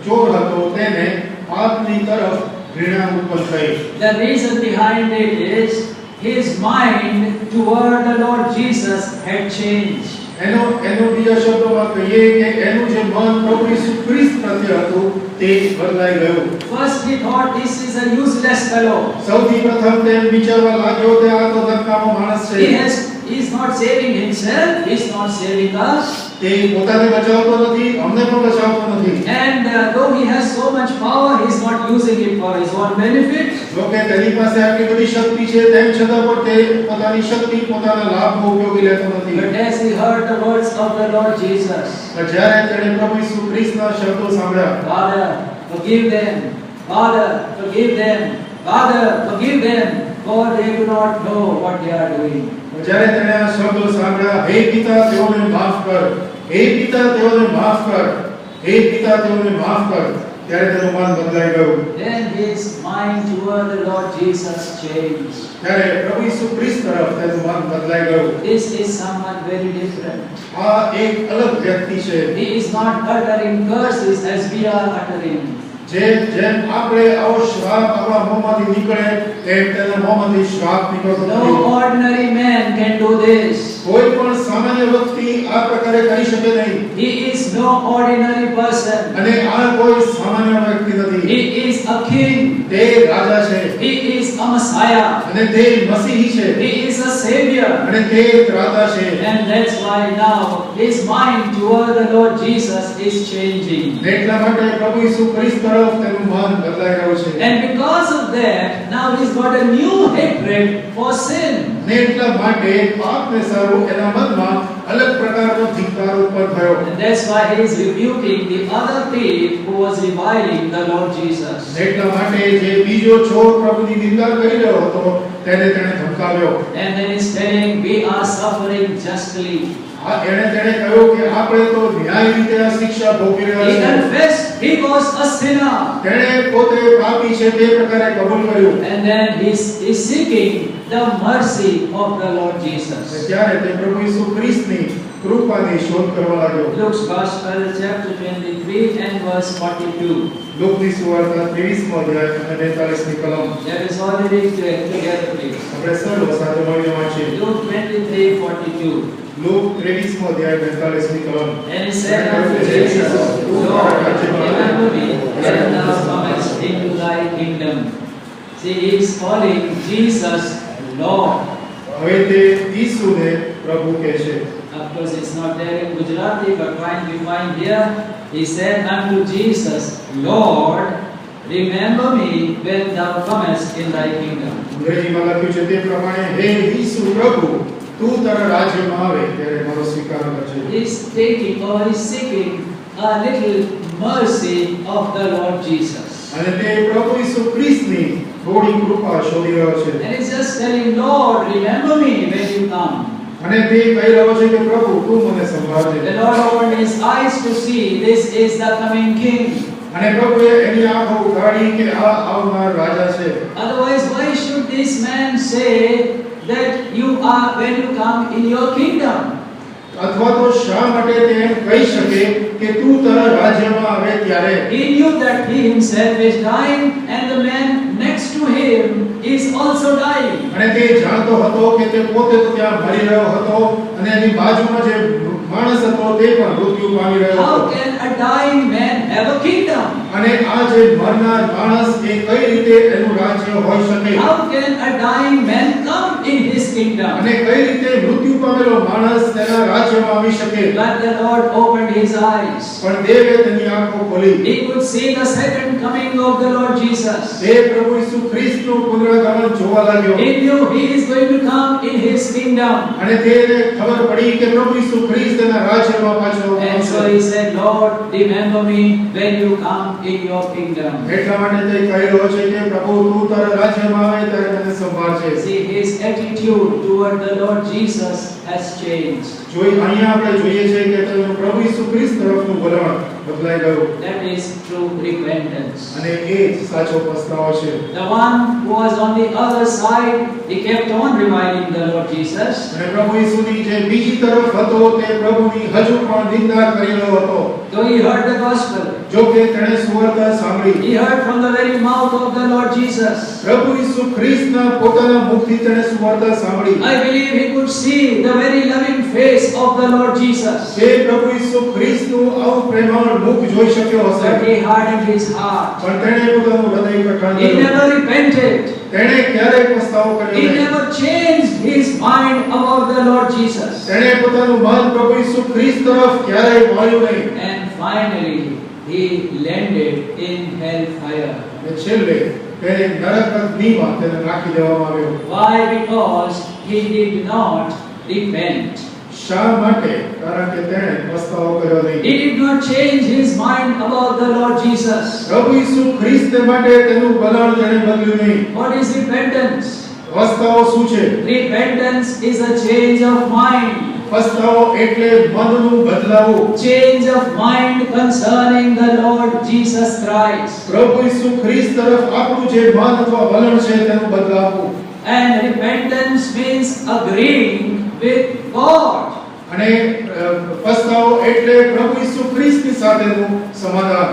Speaker 2: ચોર હતો તેને પાપની તરફ ઘૃણા ઉત્પન્ન થઈ.
Speaker 1: The reason behind it is his mind toward the Lord Jesus had changed.
Speaker 2: એનો બીજા શબ્દોમાં કહીએ કે એનું જે મન પ્રભુ ઈસુ ખ્રિસ્ત પ્રત્યે હતું તે બદલાઈ ગયું.
Speaker 1: First he thought this is a useless fellow.
Speaker 2: સૌથી પ્રથમ તેમ વિચારવા લાગ્યો કે આ તો ધમકાનો માણસ છે.
Speaker 1: He is not saving himself, he is not saving us.
Speaker 2: તે પોતાને બચાવતો નથી, અમને પણ બચાવતો નથી.
Speaker 1: And though he has so much power, he is not using it for his own benefit.
Speaker 2: જો કે તેની પાસે આટલી બધી શક્તિ છે તેમ છતાં પણ તે પોતાની શક્તિ પોતાના લાભનો ઉપયોગી લેતો નથી.
Speaker 1: But as he heard the words of the Lord Jesus,
Speaker 2: જ્યારે તેણે પ્રભુ ઈસુ ખ્રિસ્તના શબ્દો સાંભળ્યા,
Speaker 1: Father, forgive them. Father, forgive them. Father, forgive them, for they do not know what they are doing.
Speaker 2: જ્યારે તેણે આ શબ્દો સાંભળ્યા, હે પિતા તેઓને માફ કર, હે પિતા તેઓને માફ કર, હે પિતા તેઓને માફ કર, ત્યારે તેનું મન બદલાઈ ગયું.
Speaker 1: Then his mind toward the Lord Jesus changed.
Speaker 2: ત્યારે પ્રભુ ઈસુ ખ્રિસ્ત તરફ તેનું મન બદલાઈ ગયું.
Speaker 1: This is someone very different.
Speaker 2: આ એક અલગ વ્યક્તિ છે.
Speaker 1: He is not uttering curses as we are uttering.
Speaker 2: જેમ આપણે આવો શ્રાપ આપણા મોંમાંથી નીકળે તેમ તેના મોંમાંથી શ્રાપ નીકળતો
Speaker 1: No
Speaker 2: નથી.
Speaker 1: ordinary man can do this.
Speaker 2: કોઈ પણ સામાન્ય વ્યક્તિ આ પ્રકારે કરી શકે નહીં.
Speaker 1: He is no ordinary person.
Speaker 2: અને આ કોઈ સામાન્ય વ્યક્તિ નથી.
Speaker 1: He is a king.
Speaker 2: તે રાજા છે.
Speaker 1: He is a Messiah.
Speaker 2: અને તે મસીહી છે.
Speaker 1: He is a savior.
Speaker 2: અને તે ત્રાતા છે.
Speaker 1: And that's why now his mind toward the Lord Jesus is changing.
Speaker 2: એટલા માટે પ્રભુ ઈસુ ખ્રિસ્ત તરફ તેનું મન બદલાઈ રહ્યું છે.
Speaker 1: And because of that, now he's got a new hatred for sin.
Speaker 2: ને એટલા માટે પાપને સારું એના મનમાં અલગ પ્રકારનો ધિક્કાર ઉત્પન્ન થયો.
Speaker 1: And that's why he is rebuking the other thief who was reviling the Lord Jesus.
Speaker 2: એટલા માટે જે બીજો ચોર પ્રભુની નિંદા કરી રહ્યો હતો તેને તેણે ધમકાવ્યો.
Speaker 1: And then he's telling, we are suffering justly.
Speaker 2: તેણે કહ્યું કે આપણે તો ન્યાય રીતે આ શિક્ષા ભોગવી રહ્યા
Speaker 1: He
Speaker 2: છીએ.
Speaker 1: confessed he was a sinner.
Speaker 2: તેણે પોતે પાપી છે તે પ્રકારે કબૂલ કર્યું.
Speaker 1: And then he's seeking the mercy of the Lord Jesus.
Speaker 2: ત્યારે તે પ્રભુ ઈસુ ખ્રિસ્તની કૃપાની શોધ કરવા લાગ્યો.
Speaker 1: Luke's Gospel, chapter 23 and verse 42.
Speaker 2: લૂકની સુવાર્તા 23મો અધ્યાય અને 42મી કલમ.
Speaker 1: That is already together, please.
Speaker 2: આપણે સર્વ સાથે મળીને વાંચીએ.
Speaker 1: Luke 23:42.
Speaker 2: લૂક 23મો અધ્યાય 42મી કલમ.
Speaker 1: And he said unto Jesus, Lord, remember me when thou comest into thy kingdom. See, he is calling Jesus Lord.
Speaker 2: હવે તે ઈસુને પ્રભુ કહે છે.
Speaker 1: Of course, it's not there in Gujarati, but trying to find here, he said unto Jesus, Lord, remember me when thou comest in thy kingdom.
Speaker 2: અંગ્રેજીમાં લખ્યું છે તે પ્રમાણે હે ઈસુ પ્રભુ તું તારા રાજ્યમાં આવે ત્યારે મારો સ્વીકાર કરજે.
Speaker 1: He's taking or he's seeking a little mercy of the Lord Jesus.
Speaker 2: અને તે પ્રભુ ઈસુ ખ્રિસ્તની થોડી કૃપા શોધી રહ્યો છે.
Speaker 1: And he's just telling, Lord, remember me when you come.
Speaker 2: અને તે કહી રહ્યો છે કે પ્રભુ તું મને સંભાળજે.
Speaker 1: The Lord opened his eyes to see this is the coming king.
Speaker 2: અને પ્રભુએ એની આંખો ઉઘાડી કે આ આવનાર રાજા છે.
Speaker 1: Otherwise, why should this man say that you are when you come in your kingdom?
Speaker 2: અથવા તો શા માટે તે એમ કહી શકે કે તું તારા રાજ્યમાં આવે ત્યારે?
Speaker 1: He knew that he himself is dying and the man next to him is also dying.
Speaker 2: અને તે જાણતો હતો કે તે પોતે તો ત્યાં મરી રહ્યો હતો અને એની બાજુમાં જે માણસ હતો તે પણ મૃત્યુ પામી રહ્યો
Speaker 1: How
Speaker 2: હતો.
Speaker 1: can a dying man have a kingdom?
Speaker 2: અને આ જે મરનાર માણસ એ કઈ રીતે એનું રાજ્ય હોઈ શકે?
Speaker 1: How can a dying man come in his kingdom?
Speaker 2: અને કઈ રીતે મૃત્યુ પામેલો માણસ તેના રાજ્યમાં આવી શકે?
Speaker 1: But the Lord opened his eyes.
Speaker 2: પણ દેવે તેની આંખો ખોલી.
Speaker 1: He could see the second coming of the Lord Jesus.
Speaker 2: તે પ્રભુ ઈસુ ખ્રિસ્તનું પુનરાગમન જોવા લાગ્યો.
Speaker 1: He knew he is going to come in his kingdom.
Speaker 2: અને તેને ખબર પડી કે પ્રભુ ઈસુ ખ્રિસ્ત તેના રાજ્યમાં પાછો
Speaker 1: And so he said, Lord, remember me when you come in your kingdom.
Speaker 2: એટલા માટે તે કહી રહ્યો છે કે પ્રભુ તું તારા રાજ્યમાં આવે ત્યારે મને સંભાળજે.
Speaker 1: See, his attitude toward the Lord Jesus has changed.
Speaker 2: જોઈ અહીંયા આપણે જોઈએ છે કે તેનું પ્રભુ ઈસુ ખ્રિસ્ત તરફનું વલણ બદલાઈ ગયું.
Speaker 1: That is true repentance.
Speaker 2: અને એ જ સાચો પસ્તાવો છે.
Speaker 1: The one who was on the other side, he kept on reviling the Lord Jesus.
Speaker 2: અને પ્રભુ ઈસુની જે બીજી તરફ હતો તે પ્રભુની હજુ પણ નિંદા કરી રહ્યો હતો.
Speaker 1: Though he heard the gospel,
Speaker 2: જો કે તેણે સુવાર્તા સાંભળી.
Speaker 1: he heard from the very mouth of the Lord Jesus.
Speaker 2: પ્રભુ ઈસુ ખ્રિસ્તના પોતાના મુખથી તેણે સુવાર્તા સાંભળી.
Speaker 1: I believe he could see the very loving face of the Lord Jesus.
Speaker 2: તે પ્રભુ ઈસુ ખ્રિસ્તનું આવું પ્રેમાળ મુખ જોઈ શક્યો હશે.
Speaker 1: But he hardened his heart.
Speaker 2: પણ તેણે પોતાનું હૃદય કઠણ
Speaker 1: He
Speaker 2: કર્યું.
Speaker 1: never repented.
Speaker 2: તેણે ક્યારેય પસ્તાવો કર્યો
Speaker 1: He
Speaker 2: નહીં.
Speaker 1: never changed his mind about the Lord Jesus.
Speaker 2: તેણે પોતાનું મન પ્રભુ ઈસુ ખ્રિસ્ત તરફ ક્યારેય વાળ્યું નહીં.
Speaker 1: And finally, he landed in hellfire.
Speaker 2: અને છેલ્લે તેને નરક અગ્નિમાં તેને નાખી દેવામાં આવ્યો.
Speaker 1: Why? Because he did not repent.
Speaker 2: શા માટે? કારણ કે તેણે પસ્તાવો કર્યો નહીં.
Speaker 1: He did not change his mind about the Lord Jesus.
Speaker 2: પ્રભુ ઈસુ ખ્રિસ્ત માટે તેનું વલણ તેણે બદલ્યું નહીં.
Speaker 1: What is repentance?
Speaker 2: પસ્તાવો શું છે?
Speaker 1: Repentance is a change of mind.
Speaker 2: પસ્તાવો એટલે મનનું બદલાવું.
Speaker 1: Change of mind concerning the Lord Jesus Christ.
Speaker 2: પ્રભુ ઈસુ ખ્રિસ્ત તરફ આપણું જે મન અથવા વલણ છે તેનું બદલાવું.
Speaker 1: And repentance means agreeing with God.
Speaker 2: અને પસ્તાવો એટલે પ્રભુ ઈસુ ખ્રિસ્તની સાથેનું સમાધાન.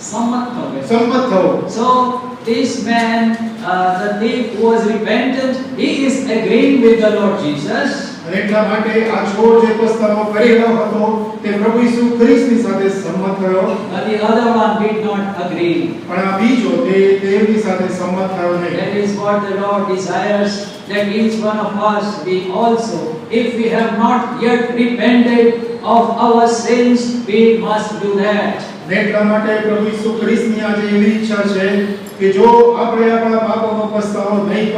Speaker 2: સંમત થવું.
Speaker 1: So this man, the thief who was repentant, he is agreeing with the Lord Jesus.
Speaker 2: અને એટલા માટે આ ચોર જે પસ્તાવો કરી રહ્યો હતો તે પ્રભુ ઈસુ ખ્રિસ્તની સાથે સંમત થયો,
Speaker 1: but the other one did not agree.
Speaker 2: પણ આ બીજો તે તેની સાથે સંમત થયો નહીં.
Speaker 1: That is what the Lord desires, that each one of us, we also, if we have not yet repented of our sins, we must do that.
Speaker 2: ને એટલા માટે પ્રભુ ઈસુ ખ્રિસ્તની આજે એવી ઈચ્છા છે કે જો આપણે આપણા પાપોનો પસ્તાવો નહીં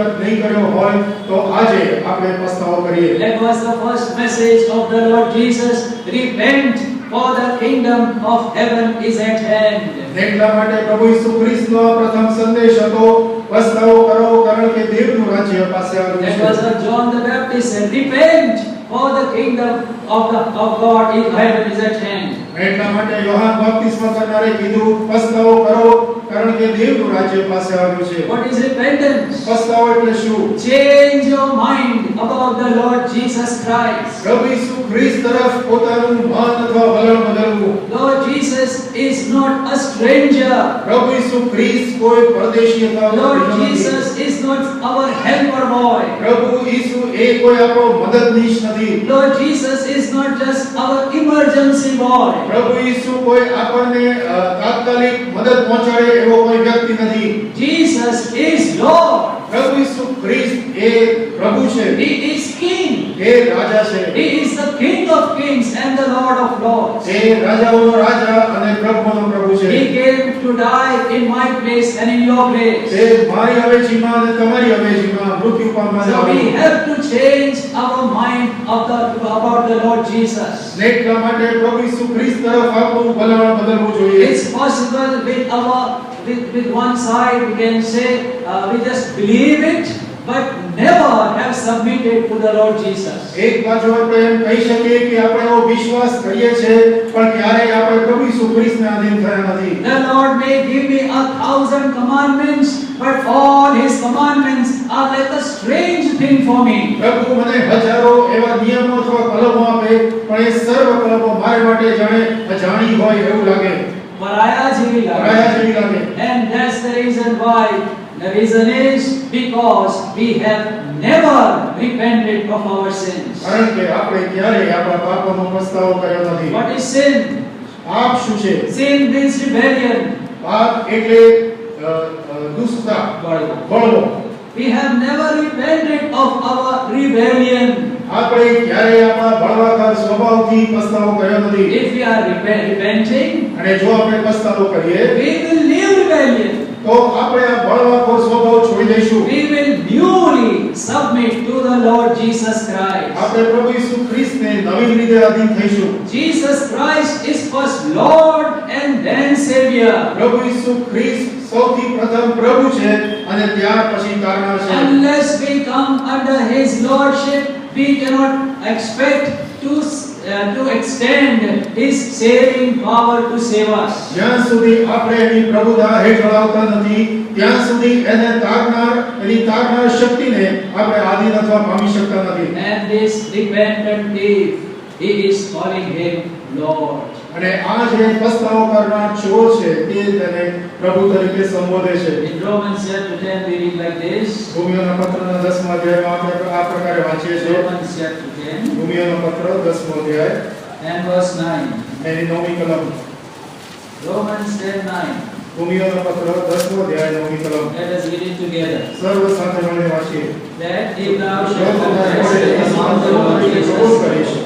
Speaker 2: કર્યો હોય તો આજે આપણે પસ્તાવો કરીએ.
Speaker 1: That was the first message of the Lord Jesus. Repent, for the kingdom of heaven is at hand.
Speaker 2: ને એટલા માટે પ્રભુ ઈસુ ખ્રિસ્તનો પ્રથમ સંદેશ હતો, પસ્તાવો કરો કારણ કે દેવનું રાજ્ય પાસે આવ્યું
Speaker 1: That
Speaker 2: છે.
Speaker 1: was what John the Baptist said. Repent, for the kingdom of God in heaven is at hand.
Speaker 2: એટલા માટે યોહાન બપ્તિસ્મા કરનારે કીધું, પસ્તાવો કરો કારણ કે દેવનું રાજ્ય પાસે આવ્યું છે.
Speaker 1: What is repentance?
Speaker 2: પસ્તાવો એટલે શું?
Speaker 1: Change your mind about the Lord Jesus Christ.
Speaker 2: પ્રભુ ઈસુ ખ્રિસ્ત તરફ પોતાનું મન અથવા વલણ બદલવું.
Speaker 1: Lord Jesus is not a stranger.
Speaker 2: પ્રભુ ઈસુ ખ્રિસ્ત કોઈ પરદેશી અથવા
Speaker 1: Lord
Speaker 2: નથી.
Speaker 1: Jesus is not our helper boy.
Speaker 2: પ્રભુ ઈસુ એ કોઈ આપણો મદદનીશ નથી.
Speaker 1: Lord Jesus is not just our emergency boy.
Speaker 2: પ્રભુ ઈસુ કોઈ આપણને તાત્કાલિક મદદ પહોંચાડે એવો કોઈ વ્યક્તિ નથી.
Speaker 1: Jesus is Lord.
Speaker 2: પ્રભુ ઈસુ ખ્રિસ્ત એ પ્રભુ છે,
Speaker 1: He is King.
Speaker 2: એ રાજા છે.
Speaker 1: He is the King of kings and the Lord of lords.
Speaker 2: એ રાજાઓનો રાજા અને પ્રભુનો પ્રભુ છે.
Speaker 1: He came to die in my place and in your place.
Speaker 2: તે મારી અવેજીમાં અને તમારી અવેજીમાં મૃત્યુ પામવા
Speaker 1: So we have to change our mind about the Lord Jesus.
Speaker 2: એટલા માટે પ્રભુ ઈસુ ખ્રિસ્ત તરફ આપણું વલણ બદલવું જોઈએ.
Speaker 1: It's possible with one side we can say we just believe it but never have submitted to the Lord Jesus.
Speaker 2: એક બાજુ આપણે એમ કહી શકીએ કે આપણે એવો વિશ્વાસ કરીએ છે પણ ક્યારેય આપણે પ્રભુ ઈસુ ખ્રિસ્તને આધીન થયા નથી.
Speaker 1: The Lord may give me 1,000 commandments, but all His commandments are like a strange thing for me.
Speaker 2: પ્રભુ મને હજારો એવા નિયમો અથવા કલમો આપે પણ એ સર્વ કલમો મારા માટે જાણે અજાણી હોય એવું લાગે,
Speaker 1: પરાયા જેવી લાગે. And that's the reason why. The reason is because we have never repented of our sins.
Speaker 2: કારણ કે આપણે ક્યારેય આપણા પાપોનો પસ્તાવો કર્યો નથી.
Speaker 1: What is sin?
Speaker 2: પાપ શું છે?
Speaker 1: Sin means rebellion.
Speaker 2: પાપ એટલે દુષ્ટતા, બળવો.
Speaker 1: We have never repented of our rebellion.
Speaker 2: આપણે ક્યારેય આપણા બળવાખોર સ્વભાવથી પસ્તાવો કર્યો નથી.
Speaker 1: If we are repenting,
Speaker 2: અને જો આપણે પસ્તાવો કરીએ
Speaker 1: we will leave rebellion.
Speaker 2: તો આપણે આ બળવાખોર સ્વભાવ છોડી દઈશું.
Speaker 1: We will newly submit to the Lord Jesus Christ.
Speaker 2: આપણે પ્રભુ ઈસુ ખ્રિસ્તને નવી રીતે આધીન થઈશું.
Speaker 1: Jesus Christ is first Lord and then Savior.
Speaker 2: પ્રભુ ઈસુ ખ્રિસ્ત સૌથી પ્રથમ પ્રભુ છે અને ત્યાર પછી તારનાર છે.
Speaker 1: Unless we come under His Lordship, we cannot expect to extend His saving power to save us.
Speaker 2: જ્યાં સુધી આપણે એની પ્રભુતા હેઠળ આવતા નથી ત્યાં સુધી એની તારનાર શક્તિને આપણે આધીન અથવા પામી શકતા નથી.
Speaker 1: And this repentant thief, he is calling him Lord.
Speaker 2: અને આ જે પસ્તાવો કરનાર ચોર છે તે તેને પ્રભુ તરીકે સંબોધે છે.
Speaker 1: In Romans chapter 10 we read like this.
Speaker 2: રોમિયોના પત્રના 10મા અધ્યાયમાં આપણે આ પ્રકારે વાંચીએ છીએ.
Speaker 1: Romans chapter 10
Speaker 2: રોમિયોનો પત્ર 10મો અધ્યાય
Speaker 1: and verse 9.
Speaker 2: એની 9મી કલમ.
Speaker 1: Romans 10:9.
Speaker 2: રોમિયોનો પત્ર 10મો અધ્યાય 9મી કલમ.
Speaker 1: Let us read it together.
Speaker 2: સર્વ સાથે મળીને વાંચીએ.
Speaker 1: That if thou shalt confess the name of the Lord Jesus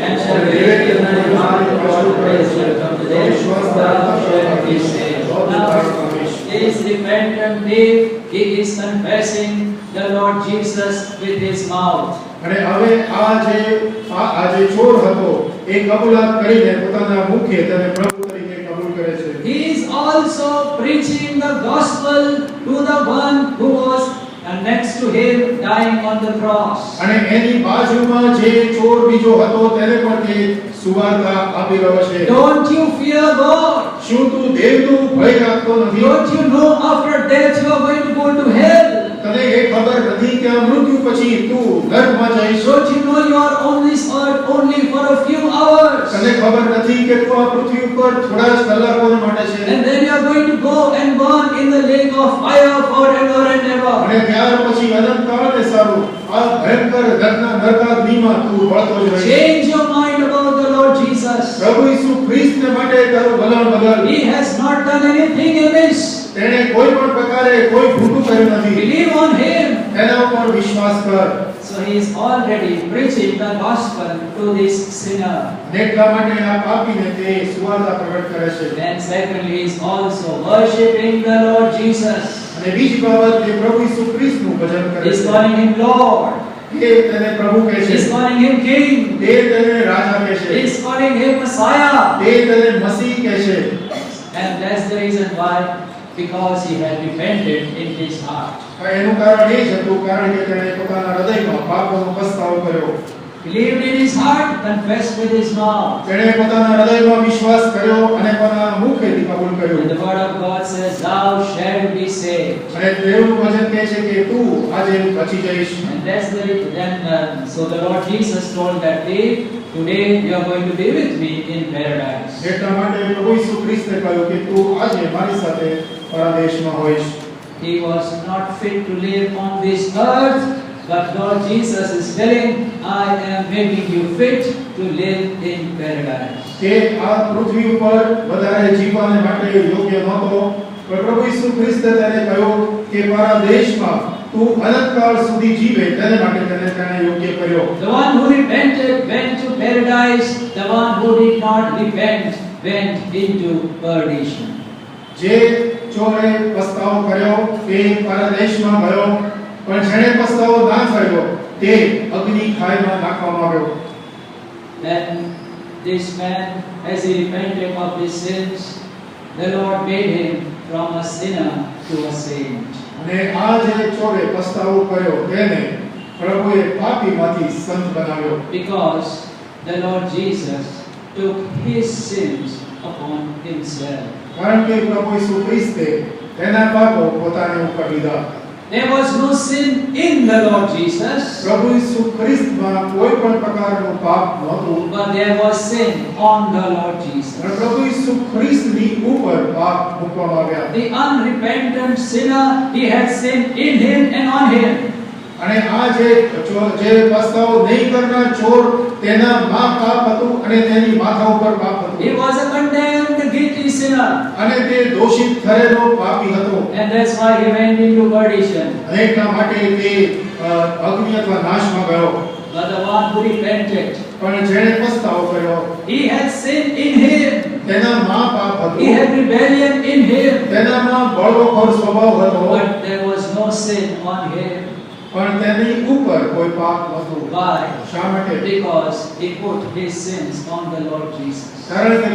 Speaker 1: and shalt believe in thy heart that God raised him from the dead, thou shalt be saved. Now, this repentant thief, he is confessing the Lord Jesus with his mouth.
Speaker 2: અને હવે આ જે ચોર હતો એ કબૂલાત કરીને પોતાના મુખે તેને પ્રભુ તરીકે કબૂલ કરે છે.
Speaker 1: He is also preaching the gospel to the one who was next to him dying on the cross.
Speaker 2: અને એની બાજુમાં જે ચોર બીજો હતો તેને પણ તે સુવાર્તા આપી રહ્યો છે.
Speaker 1: Don't you fear God?
Speaker 2: શું તું દેવનું ભય રાખતો નથી?
Speaker 1: Don't you know after death you are going to go to hell?
Speaker 2: તને એ ખબર નથી કે આ મૃત્યુ પછી તું નરકમાં જઈશ.
Speaker 1: Don't you know you are on this earth only for a few hours?
Speaker 2: તને ખબર નથી કે તું આ પૃથ્વી ઉપર થોડા જ કલાકો માટે છે.
Speaker 1: And then you are going to go and burn in the lake of fire forever and ever.
Speaker 2: અને ત્યાર પછી અનંતકાળને સારું આ ભયંકર નરકાગ્નિમાં તું બળતો જ રહીશ.
Speaker 1: Change your mind about the Lord Jesus.
Speaker 2: પ્રભુ ઈસુ ખ્રિસ્તને માટે તારું વલણ બદલ.
Speaker 1: He has not done anything amiss.
Speaker 2: તેણે કોઈ પણ પ્રકારે કોઈ ખોટું કર્યું નથી.
Speaker 1: Believe on him.
Speaker 2: તેના ઉપર વિશ્વાસ કર.
Speaker 1: So he is already preaching the gospel to this sinner.
Speaker 2: અને એટલા માટે આ પાપીને તે સુવાર્તા પ્રગટ કરે છે.
Speaker 1: Then secondly, he is also worshiping the Lord Jesus.
Speaker 2: અને બીજી બાબત તે પ્રભુ ઈસુ ખ્રિસ્તનું ભજન કરે
Speaker 1: He is
Speaker 2: છે.
Speaker 1: calling him Lord.
Speaker 2: તે તેને પ્રભુ કહે
Speaker 1: He
Speaker 2: છે.
Speaker 1: is calling him King.
Speaker 2: તે તેને રાજા કહે
Speaker 1: He
Speaker 2: છે.
Speaker 1: is calling him Messiah.
Speaker 2: તે તેને મસીહ કહે છે.
Speaker 1: And that's the reason why, because he had repented in his heart.
Speaker 2: એનું કારણ એ જ હતું કારણ કે તેણે પોતાના હૃદયમાં પાપનો પસ્તાવો કર્યો.
Speaker 1: Believed in his heart, confessed with his mouth.
Speaker 2: તેણે પોતાના હૃદયમાં વિશ્વાસ કર્યો અને પોતાના મુખેથી કબૂલ
Speaker 1: And
Speaker 2: કર્યો.
Speaker 1: the word of God says, "Thou shalt be saved."
Speaker 2: અને દેવનું વચન કહે છે કે તું આજે બચી જઈશ.
Speaker 1: And that's so the Lord Jesus told that day, "Today you are going to be with me in paradise."
Speaker 2: એટલા માટે પ્રભુ ઈસુ ખ્રિસ્તે કહ્યું કે તું આજે મારી સાથે પરદેશમાં હોઈશ.
Speaker 1: He was not fit to live on this earth, but Lord Jesus is telling, "I am making you fit to live in paradise."
Speaker 2: તે આ પૃથ્વી ઉપર વધારે જીવવાને માટે યોગ્ય નહોતો, પણ પ્રભુ ઈસુ ખ્રિસ્તે તેને કહ્યું કે પરદેશમાં તું અનંતકાળ સુધી જીવે તેને માટે તેને યોગ્ય કર્યો.
Speaker 1: The one who repented went to paradise. The one who did not repent went into perdition.
Speaker 2: જે ચોરે પસ્તાવો કર્યો તે પરદેશમાં ગયો, પણ જેણે પસ્તાવો ના કર્યો તે અગ્નિ ખાઈમાં નાખવામાં આવ્યો.
Speaker 1: Then this man, as he repented of his sins, the Lord made him from a sinner to a saint.
Speaker 2: અને આ જે ચોરે પસ્તાવો કર્યો તેને પ્રભુએ પાપીમાંથી સંત બનાવ્યો.
Speaker 1: Because the Lord Jesus took his sins upon himself.
Speaker 2: કારણ કે પ્રભુ ઈસુ ખ્રિસ્તે તેના પાપો પોતાને ઉપર લીધા.
Speaker 1: There was no sin in the Lord Jesus,
Speaker 2: પ્રભુ ઈસુ ખ્રિસ્તમાં કોઈ પણ પ્રકારનું પાપ નહોતું,
Speaker 1: but there was sin on the Lord Jesus.
Speaker 2: પણ પ્રભુ ઈસુ ખ્રિસ્તની ઉપર પાપ મૂકવામાં આવ્યા.
Speaker 1: The unrepentant sinner, he had sin in him and on him.
Speaker 2: અને આ જે પસ્તાવો નહીં કરનાર ચોર તેના માં પાપ હતું અને તેની માથા ઉપર પાપ હતું.
Speaker 1: He was a condemned, guilty sinner,
Speaker 2: અને તે દોષિત ઠરેલો પાપી હતો.
Speaker 1: and that's why he went into perdition.
Speaker 2: અને એટલા માટે તે અગ્નિ અથવા નાશમાં ગયો.
Speaker 1: But the one who repented,
Speaker 2: પણ જેણે પસ્તાવો કર્યો
Speaker 1: he had sin in him.
Speaker 2: તેના માં પાપ
Speaker 1: He
Speaker 2: હતું,
Speaker 1: had rebellion in him,
Speaker 2: તેનામાં બળવખોર સ્વભાવ હતો,
Speaker 1: but there was no sin on him.
Speaker 2: પણ તેની ઉપર કોઈ પાપ નહોતું.
Speaker 1: Why?
Speaker 2: શા માટે?
Speaker 1: Because he put his sins on the Lord Jesus.
Speaker 2: કારણ કે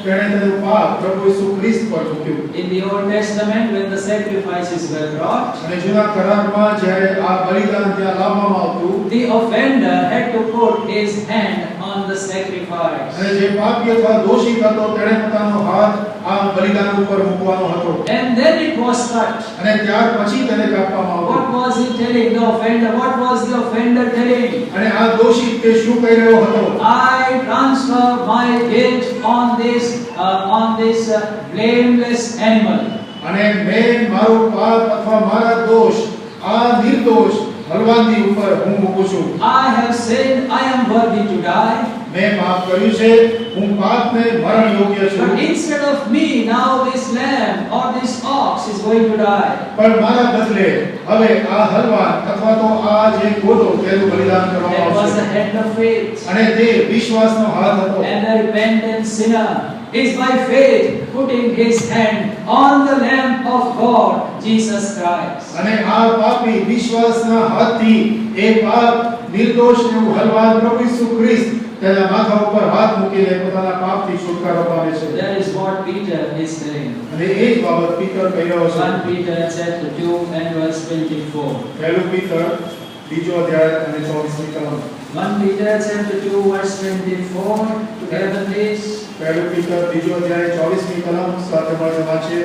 Speaker 2: તેણે તેનું પાપ પ્રભુ ઈસુ ખ્રિસ્ત પર મૂક્યું.
Speaker 1: In the Old Testament, when the sacrifices were brought,
Speaker 2: અને જૂના કરારમાં જ્યારે આ બલિદાન ત્યાં લાવવામાં આવતું,
Speaker 1: the offender had to put his hand on the sacrifice.
Speaker 2: અને જે પાપી અથવા દોષિત હતો તેણે પોતાનો હાથ આ બલિદાન ઉપર મૂકવાનો હતો.
Speaker 1: And then it was cut.
Speaker 2: અને ત્યાર પછી તેને કાપવામાં આવતું.
Speaker 1: What was he telling the offender? What was the offender telling?
Speaker 2: અને આ દોષિત તે શું કહી રહ્યો હતો?
Speaker 1: I transfer my guilt on this blameless animal.
Speaker 2: અને મેં મારું પાપ અથવા મારા દોષ આ નિર્દોષ બલવાનની ઉપર હું મૂકું છું.
Speaker 1: I have sinned. I am worthy to die.
Speaker 2: મેં પાપ કર્યું છે, હું પાપને મરણ યોગ્ય છું.
Speaker 1: But instead of me, now this lamb or this ox is going to die.
Speaker 2: પણ મારા બદલે હવે આ હલવાન અથવા તો આ જે ગોદો તેનું બલિદાન કરવામાં
Speaker 1: That was
Speaker 2: આવશે.
Speaker 1: the hand of faith.
Speaker 2: અને તે વિશ્વાસનો હાથ હતો.
Speaker 1: And the repentant sinner is by faith putting his hand on the Lamb of God, Jesus Christ.
Speaker 2: અને આ પાપી વિશ્વાસના હાથથી એ પાપ નિર્દોષ ને હલવાન પ્રભુ ઈસુ ખ્રિસ્ત તેના માથા ઉપર હાથ મૂકીને પોતાના પાપથી છુટકારો પામે છે.
Speaker 1: That is what Peter is saying.
Speaker 2: અને એ જ બાબત પીતર કહી રહ્યો છે.
Speaker 1: 1 Peter chapter 2 and verse 24.
Speaker 2: પહેલું પીતર બીજો અધ્યાય અને 24મી કલમ.
Speaker 1: 1 Peter chapter 2 verse 24. Together please.
Speaker 2: પહેલું પીતર બીજો અધ્યાય 24મી કલમ સાથે મળીને વાંચીએ.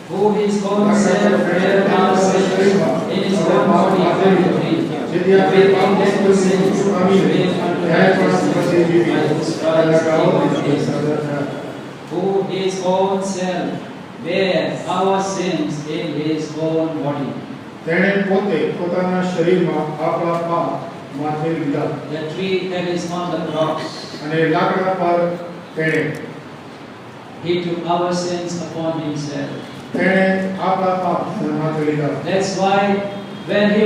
Speaker 1: Who his own self bare our sins in his own body on the tree,
Speaker 2: જેથી આપણે પાપોથી મુક્તિ પામી ન્યાયપૂર્ણ પછી જીવી અને કાળોની સજા થાય.
Speaker 1: Who his own self bare our sins in his own body.
Speaker 2: તેણે પોતે પોતાના શરીરમાં આપણા પાપ માથે લીધા.
Speaker 1: The tree that is on the cross,
Speaker 2: અને લાકડા પર તેણે
Speaker 1: he took our sins upon himself.
Speaker 2: તેણે આપણા પાપ માથે લીધા.
Speaker 1: That's why when he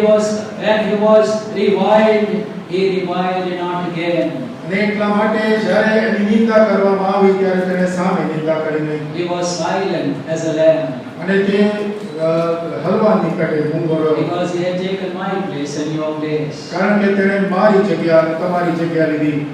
Speaker 1: was reviled, he reviled not again.
Speaker 2: અને એટલા માટે જ્યારે એની નિંદા કરવામાં આવી ત્યારે તેણે સામે નિંદા કરી નહીં.
Speaker 1: He was silent as a lamb
Speaker 2: અને તે હલવા નીકળે મૂંગો રહ્યો.
Speaker 1: because he had taken my place in your place,
Speaker 2: કારણ કે તેણે મારી જગ્યા તમારી જગ્યા લીધી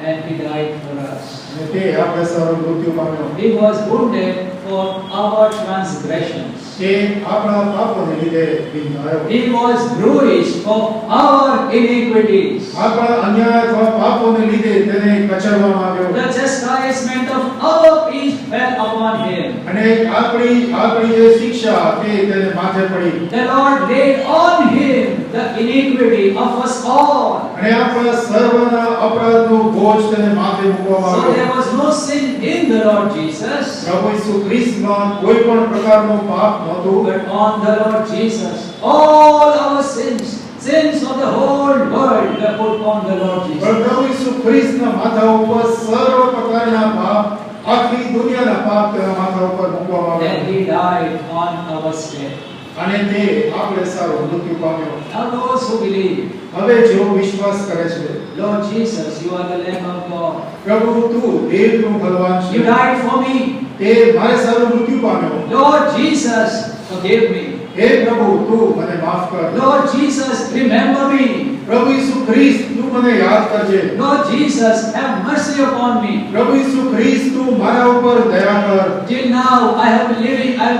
Speaker 1: and he died for us.
Speaker 2: અને તે આપણે સૌનો મૃત્યુ પામ્યો.
Speaker 1: He was wounded for our transgressions.
Speaker 2: તે આપણા પાપોને લીધે બિંધાયો.
Speaker 1: He was bruised for our iniquities.
Speaker 2: આપણા અન્યાય અથવા પાપોને લીધે તેને કચરવામાં આવ્યો.
Speaker 1: The chastisement of our peace fell upon him.
Speaker 2: અને આપણી જે શિક્ષા તે તેને માથે પડી.
Speaker 1: The Lord laid on him the iniquity of us all.
Speaker 2: અને આપણા સર્વના અપરાધનો બોજ તેને માથે મૂકવામાં
Speaker 1: So
Speaker 2: આવ્યો.
Speaker 1: there was no sin in the Lord Jesus,
Speaker 2: પ્રભુ ઈસુ ખ્રિસ્તમાં કોઈ પણ પ્રકારનો પાપ નહોતું.
Speaker 1: but on the Lord Jesus all our sins of the whole world were put on the Lord
Speaker 2: પણ
Speaker 1: Jesus.
Speaker 2: પ્રભુ ઈસુ ખ્રિસ્તના માથા ઉપર સર્વ પ્રકારના પાપ આખી દુનિયાના પાપ તેના માથા ઉપર મૂકવામાં આવ્યા.
Speaker 1: And he died on our stead.
Speaker 2: અને તે આપણે સારો મૃત્યુ પામ્યો.
Speaker 1: Now those who believe,
Speaker 2: હવે જેઓ વિશ્વાસ કરે છે,
Speaker 1: Lord Jesus, you are the Lamb of God.
Speaker 2: પ્રભુ તું દેવનું બલવાન
Speaker 1: You
Speaker 2: છે,
Speaker 1: died for me.
Speaker 2: તે મારે સારો મૃત્યુ પામ્યો.
Speaker 1: Lord Jesus, forgive me.
Speaker 2: હે પ્રભુ તું મને માફ કર.
Speaker 1: Lord Jesus, remember me.
Speaker 2: પ્રભુ ઈસુ ખ્રિસ્ત તું મને યાદ કરજે.
Speaker 1: Lord Jesus, have mercy upon me.
Speaker 2: પ્રભુ ઈસુ ખ્રિસ્ત તું મારા ઉપર દયા કર.
Speaker 1: Till now I have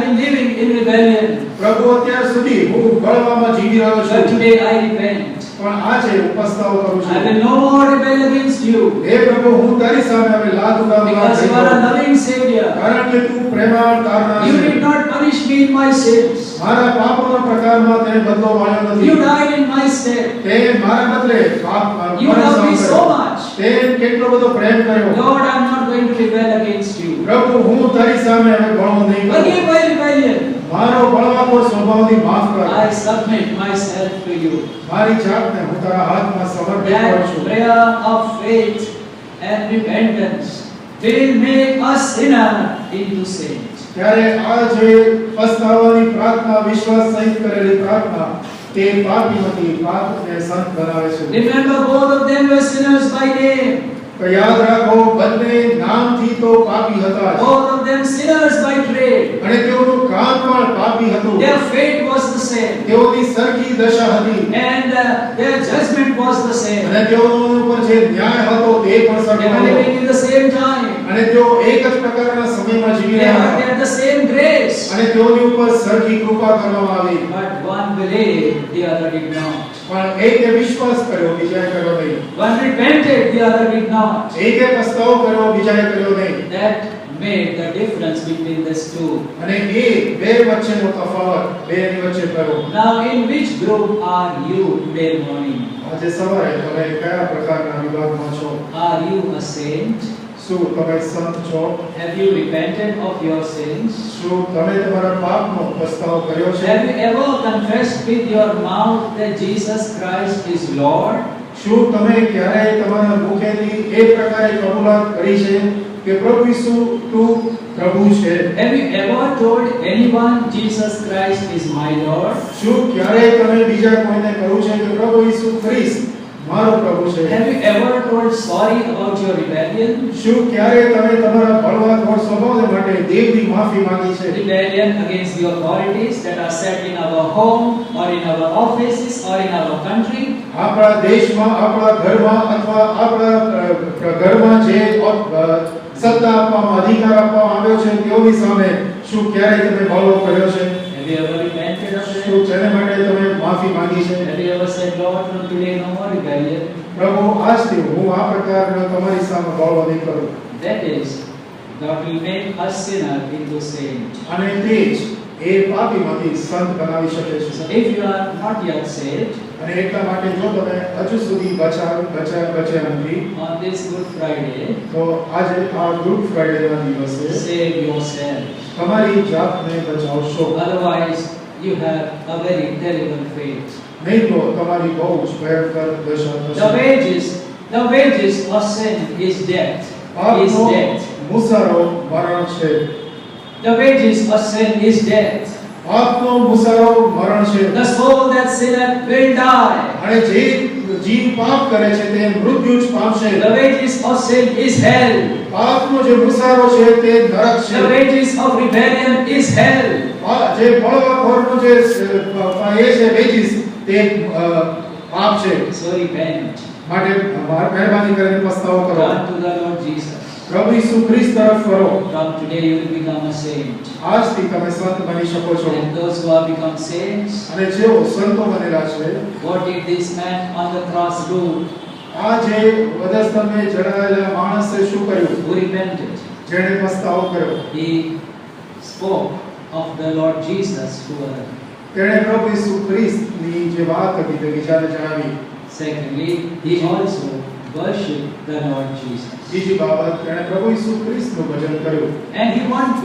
Speaker 1: been living in rebellion.
Speaker 2: પ્રભુ અત્યાર સુધી હું બળવામાં જીવી રહ્યો
Speaker 1: But
Speaker 2: છું,
Speaker 1: today I repent.
Speaker 2: પણ આજે હું પસ્તાવો કરું
Speaker 1: I will
Speaker 2: છું.
Speaker 1: no more rebel against you,
Speaker 2: હે પ્રભુ હું તારી સામે હવે લાત ઉઠાવવા
Speaker 1: because you are a
Speaker 2: માંગુ છું.
Speaker 1: loving Savior.
Speaker 2: કારણ કે તું પ્રેમાળ તારનાર
Speaker 1: You
Speaker 2: છે.
Speaker 1: did not punish me in my sins.
Speaker 2: મારા પાપોના પ્રકારમાં તે બદલો વાળ્યો નથી.
Speaker 1: You died in my stead.
Speaker 2: તે મારા બદલે પાપ
Speaker 1: You love me so much.
Speaker 2: તે કેટલો બધો પ્રેમ કર્યો.
Speaker 1: Lord, I am not going to rebel against you.
Speaker 2: પ્રભુ હું તારી સામે હવે બળવો નહીં કરું.
Speaker 1: Forgive my rebellion.
Speaker 2: મારો બળવાખોર સ્વભાવથી માફ કર.
Speaker 1: I submit myself to you.
Speaker 2: મારી જાતને હું તારા હાથમાં સમર્પિત કરું
Speaker 1: That
Speaker 2: છું.
Speaker 1: prayer of faith and repentance will make us sinner into saint.
Speaker 2: ત્યારે આ જે પસ્તાવાની પ્રાર્થના વિશ્વાસ સહિત કરેલી પ્રાર્થના તે પાપીમાંથી પાપને સંત બનાવે છે.
Speaker 1: Remember, both of them were sinners by name.
Speaker 2: તો યાદ રાખો બંને નામથી તો પાપી હતા જ.
Speaker 1: Both of them sinners by trade.
Speaker 2: અને તેઓનું કામ પણ પાપી હતું.
Speaker 1: Their fate was the same.
Speaker 2: તેઓની સરખી દશા હતી.
Speaker 1: And their judgment was the same.
Speaker 2: અને તેઓનો ઉપર જે ન્યાય હતો તે પણ
Speaker 1: They
Speaker 2: સરખો
Speaker 1: were
Speaker 2: હતો.
Speaker 1: living in the same time.
Speaker 2: અને તેઓ એક જ પ્રકારના સમયમાં જીવી
Speaker 1: They
Speaker 2: રહ્યા હતા.
Speaker 1: had the same grace.
Speaker 2: અને તેઓની ઉપર સરખી કૃપા કરવામાં આવી.
Speaker 1: But one believed, the other did not.
Speaker 2: પણ એકે વિશ્વાસ કર્યો બીજાએ કર્યો નહીં.
Speaker 1: One repented, the other did not.
Speaker 2: એકે પસ્તાવો કર્યો બીજાએ કર્યો નહીં.
Speaker 1: That made the difference between these two.
Speaker 2: અને એ બે વચ્ચેનો તફાવત બેની વચ્ચે કર્યો.
Speaker 1: Now, in which group are you today morning?
Speaker 2: આજે સવારે તમે કયા પ્રકારના વિભાગમાં છો?
Speaker 1: Are you a saint?
Speaker 2: શું તમે સંત છો?
Speaker 1: Have you repented of your sins?
Speaker 2: શું તમે તમારા પાપનો પસ્તાવો કર્યો છે?
Speaker 1: Have you ever confessed with your mouth that Jesus Christ is Lord?
Speaker 2: શું તમે ક્યારેય તમારા મુખેથી એ પ્રકારે કબૂલાત કરી છે કે પ્રભુ ઈસુ તું પ્રભુ છે?
Speaker 1: Have you ever told anyone Jesus Christ is my Lord?
Speaker 2: શું ક્યારેય તમે બીજા કોઈને કહ્યું છે કે પ્રભુ ઈસુ ખ્રિસ્ત મારો પ્રભુ છે?
Speaker 1: Have you ever told sorry about your rebellion?
Speaker 2: શું ક્યારેય તમે તમારા બળવાખોર સ્વભાવને માટે દેવની માફી માંગી છે?
Speaker 1: Rebellion against the authorities that are set in our home or in our offices or in our country?
Speaker 2: આપણા દેશમાં આપણા ઘરમાં અથવા આપણા ઘરમાં જે સત્તા આપવામાં અધિકાર આપવામાં આવ્યો છે તેઓની સામે શું ક્યારેય તમે બળવો કર્યો છે?
Speaker 1: Have you ever repented of
Speaker 2: શું
Speaker 1: that?
Speaker 2: તેને માટે તમે માફી માંગી છે?
Speaker 1: Have you ever said, Lord, from today no more rebellion?
Speaker 2: પ્રભુ આજથી હું આ પ્રકારનો તમારી સામે બળવો નહીં કરું.
Speaker 1: That is, God will make us sinner into saint.
Speaker 2: અને તે જ એ પાપીમાંથી સંત બનાવી શકે છે.
Speaker 1: So if you are not yet saved,
Speaker 2: અને એટલા માટે જો તમે હજુ સુધી બચ્યા નથી,
Speaker 1: on this Good Friday,
Speaker 2: તો આજે આ ગુડ ફ્રાઈડેના દિવસે
Speaker 1: save yourself.
Speaker 2: તમારી જાતને બચાવશો.
Speaker 1: Otherwise, you have a very terrible fate.
Speaker 2: નહીં તો તમારી બહુ જ ભયંકર દશા થશે.
Speaker 1: The wages of sin is death. Is
Speaker 2: પાપનો
Speaker 1: death.
Speaker 2: મુસારો મરણ છે.
Speaker 1: The wages of sin is death.
Speaker 2: પાપનો મુસારો મરણ છે.
Speaker 1: The soul that sinneth will die.
Speaker 2: અને જે જીવ પાપ કરે છે તે મૃત્યુ જ પામશે.
Speaker 1: The wages of sin is hell.
Speaker 2: પાપનો જે મુસારો છે તે નરક છે.
Speaker 1: The wages of rebellion is hell.
Speaker 2: જે બળવાખોરનો જે એ છે વેજીસ તે પાપ છે.
Speaker 1: So repent.
Speaker 2: માટે મહેરબાની કરીને પસ્તાવો કરો.
Speaker 1: Turn to the Lord Jesus.
Speaker 2: પ્રભુ ઈસુ ખ્રિસ્ત તરફ ફરો.
Speaker 1: From today you will become a saint.
Speaker 2: આજથી તમે સંત બની શકો છો.
Speaker 1: And those who have become saints,
Speaker 2: અને જેઓ સંતો બનેલા છે,
Speaker 1: what did this man on the cross do?
Speaker 2: આ જે વધસ્તંભે જડાયેલા માણસે શું કર્યું?
Speaker 1: Who repented?
Speaker 2: જેણે પસ્તાવો કર્યો.
Speaker 1: He spoke of the Lord Jesus to others.
Speaker 2: તેણે પ્રભુ ઈસુ ખ્રિસ્તની જે વાત હતી તે બીજાને જણાવી.
Speaker 1: Secondly, he also worshipped the Lord Jesus.
Speaker 2: બીજી બાબત, તેણે પ્રભુ ઈસુ ખ્રિસ્તનું ભજન કર્યું.
Speaker 1: And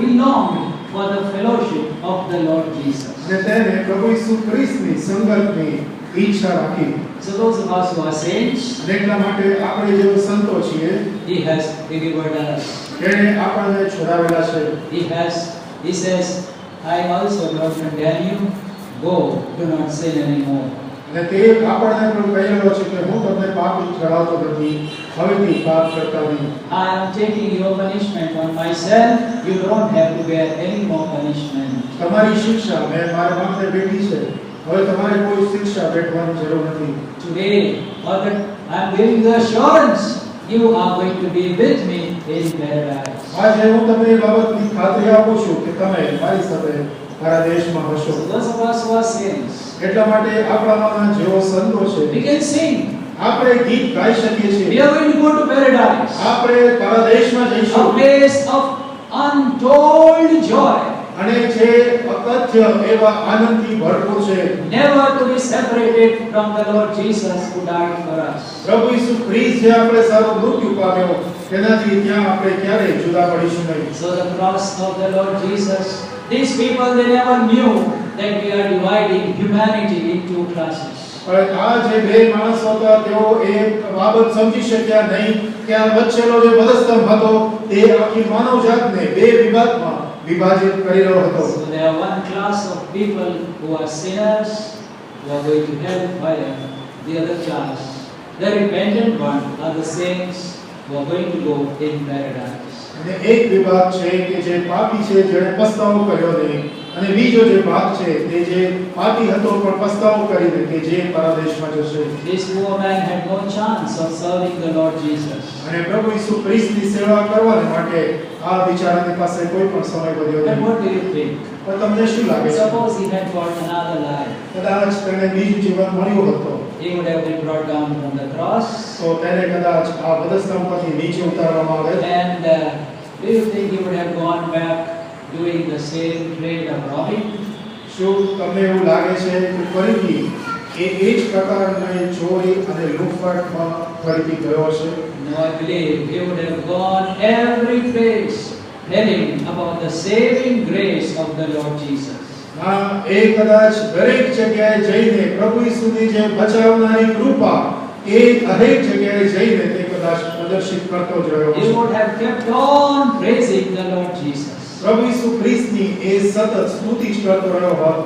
Speaker 1: he longed for the fellowship of the Lord Jesus.
Speaker 2: અને તેણે પ્રભુ ઈસુ ખ્રિસ્તની સંગતની ઈચ્છા રાખી.
Speaker 1: So those of us who are saints,
Speaker 2: અને એટલા માટે આપણે જેઓ સંતો છીએ,
Speaker 1: he has delivered us.
Speaker 2: તેણે આપણને છોડાવેલા છે.
Speaker 1: He says, I also don't condemn you. Go, do not sin anymore.
Speaker 2: અને તે આપણને પણ કહેલો છે કે હું તમને પાપ ઠરાવતો નથી, હવેથી પાપ કરતા નહીં.
Speaker 1: I am taking your punishment on myself. You don't have to bear any more punishment.
Speaker 2: તમારી શિક્ષા મેં મારા માથે બેઠી છે, હવે તમારે કોઈ શિક્ષા બેઠવાની જરૂર નથી.
Speaker 1: Today, I am giving the assurance you are going to be with me in paradise.
Speaker 2: આજે હું તમને એ બાબતની ખાતરી આપું છું કે તમે મારી સાથે મારા દેશમાં હશો.
Speaker 1: So those of us who are saints,
Speaker 2: એટલા માટે આપણામાંના જેઓ સંતો છે,
Speaker 1: we can sing.
Speaker 2: આપણે ગીત ગાઈ શકીએ છીએ.
Speaker 1: We are going to go to paradise,
Speaker 2: આપણે પરદેશમાં
Speaker 1: a
Speaker 2: જઈશું.
Speaker 1: place of untold joy,
Speaker 2: અને જે અકથ્ય એવા આનંદથી ભરપૂર છે.
Speaker 1: never to be separated from the Lord Jesus who died for us.
Speaker 2: પ્રભુ ઈસુ ખ્રિસ્ત જે આપણે સારું મૃત્યુ પામ્યો, તેનાથી ત્યાં આપણે ક્યારેય જુદા પડીશું નહીં.
Speaker 1: So the cross of the Lord Jesus, these people, they never knew that we are dividing humanity into classes.
Speaker 2: પણ આ જે બે માણસો હતા તેઓ એ બાબત સમજી શક્યા નહીં કે આ વચ્ચેનો જે વધસ્તંભ હતો તે આખી માનવ જાતને બે વિભાગમાં વિભાજિત કરી રહ્યો હતો.
Speaker 1: So there are one class of people who are sinners, who are going to hellfire. The other class, the repentant one, are the saints who are going to go in paradise.
Speaker 2: અને એક વિભાગ છે કે જે પાપી છે, જેણે પસ્તાવો કર્યો નહીં, અને બીજો જે ભાગ છે તે જે પાપી હતો પણ પસ્તાવો કરીને કે જે પરદેશમાં જશે.
Speaker 1: This poor man had no chance of serving the Lord Jesus.
Speaker 2: અને પ્રભુ ઈસુ ખ્રિસ્તની સેવા કરવા માટે આ બિચારાની પાસે કોઈ પણ સમય વધ્યો
Speaker 1: But
Speaker 2: નહીં.
Speaker 1: what do you think?
Speaker 2: પણ તમને શું લાગે છે?
Speaker 1: Suppose he had got another life.
Speaker 2: કદાચ તેને બીજું જીવન મળ્યું હતું,
Speaker 1: He would have been brought down from the cross.
Speaker 2: તો તેને કદાચ આ વધસ્તંભ પરથી નીચે ઉતારવામાં આવે.
Speaker 1: And do you think he would have gone back doing the same trade of robbing?
Speaker 2: શું તમને એવું લાગે છે કે ફરીથી એ જ પ્રકારની ચોરી અને લૂંટફાટમાં ફરીથી ગયો છે?
Speaker 1: No, I believe he would have gone every place telling about the saving grace of the Lord Jesus.
Speaker 2: હા, એ કદાચ દરેક જગ્યાએ જઈને પ્રભુ ઈસુની જે બચાવનારી કૃપા એ દરેક જગ્યાએ જઈને તે કદાચ પ્રદર્શિત કરતો જ રહ્યો
Speaker 1: He
Speaker 2: છે.
Speaker 1: would have kept on praising the Lord Jesus.
Speaker 2: પ્રભુ ઈસુ ખ્રિસ્તની એ સતત સ્તુતિ જ કરતો રહ્યો હોત.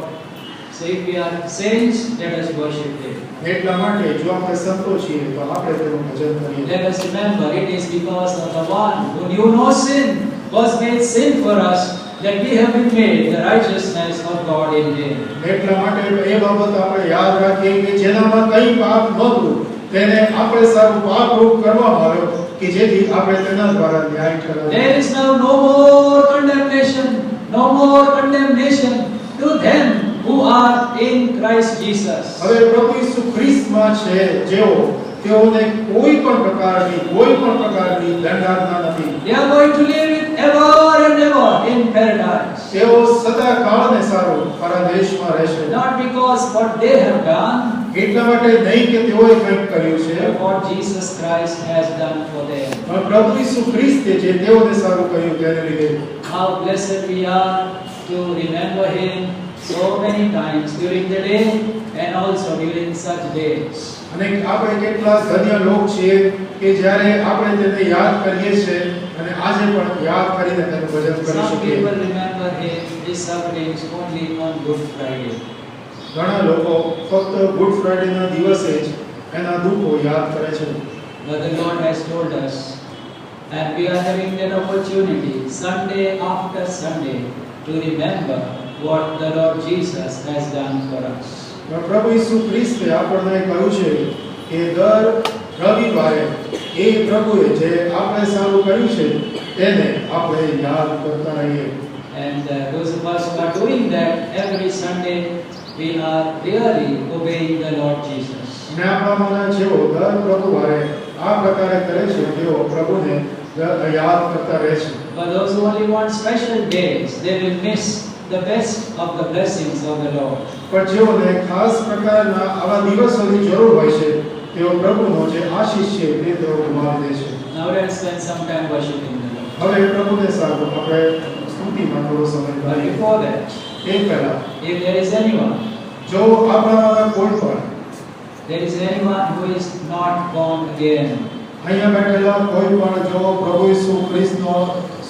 Speaker 1: So if we are saints, let us worship Him.
Speaker 2: એટલા માટે જો આપણે સંતો છીએ તો આપણે તેનું ભજન કરીએ.
Speaker 1: Let us remember, it is because of the one who knew no sin was made sin for us, that we have been made the righteousness of God in Him.
Speaker 2: એટલા માટે એ બાબત આપણે યાદ રાખીએ કે જેનામાં કંઈ પાપ નહોતું તેને આપણે સારું પાપ રૂપ કરવામાં આવ્યો કે જેથી આપણે તેના દ્વારા ન્યાય ઠરાવીએ.
Speaker 1: There is now no more condemnation to them who are in Christ Jesus.
Speaker 2: હવે પ્રભુ ઈસુ ખ્રિસ્તમાં છે જેઓ તેઓને કોઈ પણ પ્રકારની દંડાજ્ઞા નથી.
Speaker 1: They are going to live with ever and ever in paradise.
Speaker 2: તેઓ સદાકાળ ને સારું પરદેશમાં રહેશે.
Speaker 1: Not because what they have done,
Speaker 2: એટલા માટે નહીં કે તેઓએ કંઈક કર્યું છે,
Speaker 1: but what Jesus Christ has done for them.
Speaker 2: પણ પ્રભુ ઈસુ ખ્રિસ્તે જે તેઓને સારું કર્યું તેને લીધે.
Speaker 1: How blessed we are to remember Him so many times during the day and also during such days.
Speaker 2: અને આપણે કેટલા ધન્ય લોક છીએ કે જ્યારે આપણે તેને યાદ કરીએ છીએ અને આજે પણ યાદ કરીને તેનું ભજન કરી
Speaker 1: Some
Speaker 2: શકીએ.
Speaker 1: people remember His sufferings only on Good Friday.
Speaker 2: ઘણા લોકો ફક્ત ગુડ ફ્રાઈડેના દિવસે જ એના દુઃખો યાદ કરે છે.
Speaker 1: But the Lord has told us, and we are having that opportunity Sunday after Sunday to remember what the Lord Jesus has done for us.
Speaker 2: પણ પ્રભુ ઈસુ ખ્રિસ્તે આપણને કહ્યું છે કે દર રવિવારે એ પ્રભુએ જે આપણે સારું કર્યું છે તેને આપણે યાદ કરતા રહીએ.
Speaker 1: And those of us who are doing that every Sunday, we are really obeying the Lord Jesus.
Speaker 2: અને આપણામાંના જેઓ દર રવિવારે આ પ્રકારે કરે છે તેઓ પ્રભુને યાદ કરતા રહે છે.
Speaker 1: But those who only want special days, they will miss the best of the blessings of the Lord.
Speaker 2: પણ જેઓને ખાસ પ્રકારના આવા દિવસોની જરૂર હોય છે તેઓ પ્રભુનો જે આશીષ છે તે તેઓ ગુમાવી દે છે.
Speaker 1: Now let's spend some time worshiping the Lord.
Speaker 2: હવે પ્રભુને સારું આપણે સ્તુતિમાં થોડો સમય
Speaker 1: But
Speaker 2: કાઢીએ.
Speaker 1: before that,
Speaker 2: એ પહેલા
Speaker 1: if there is anyone
Speaker 2: જો આપણામાંના કોઈ પણ
Speaker 1: who is not born again,
Speaker 2: અહીંયા બેઠેલા કોઈ પણ જો પ્રભુ ઈસુ ખ્રિસ્તનો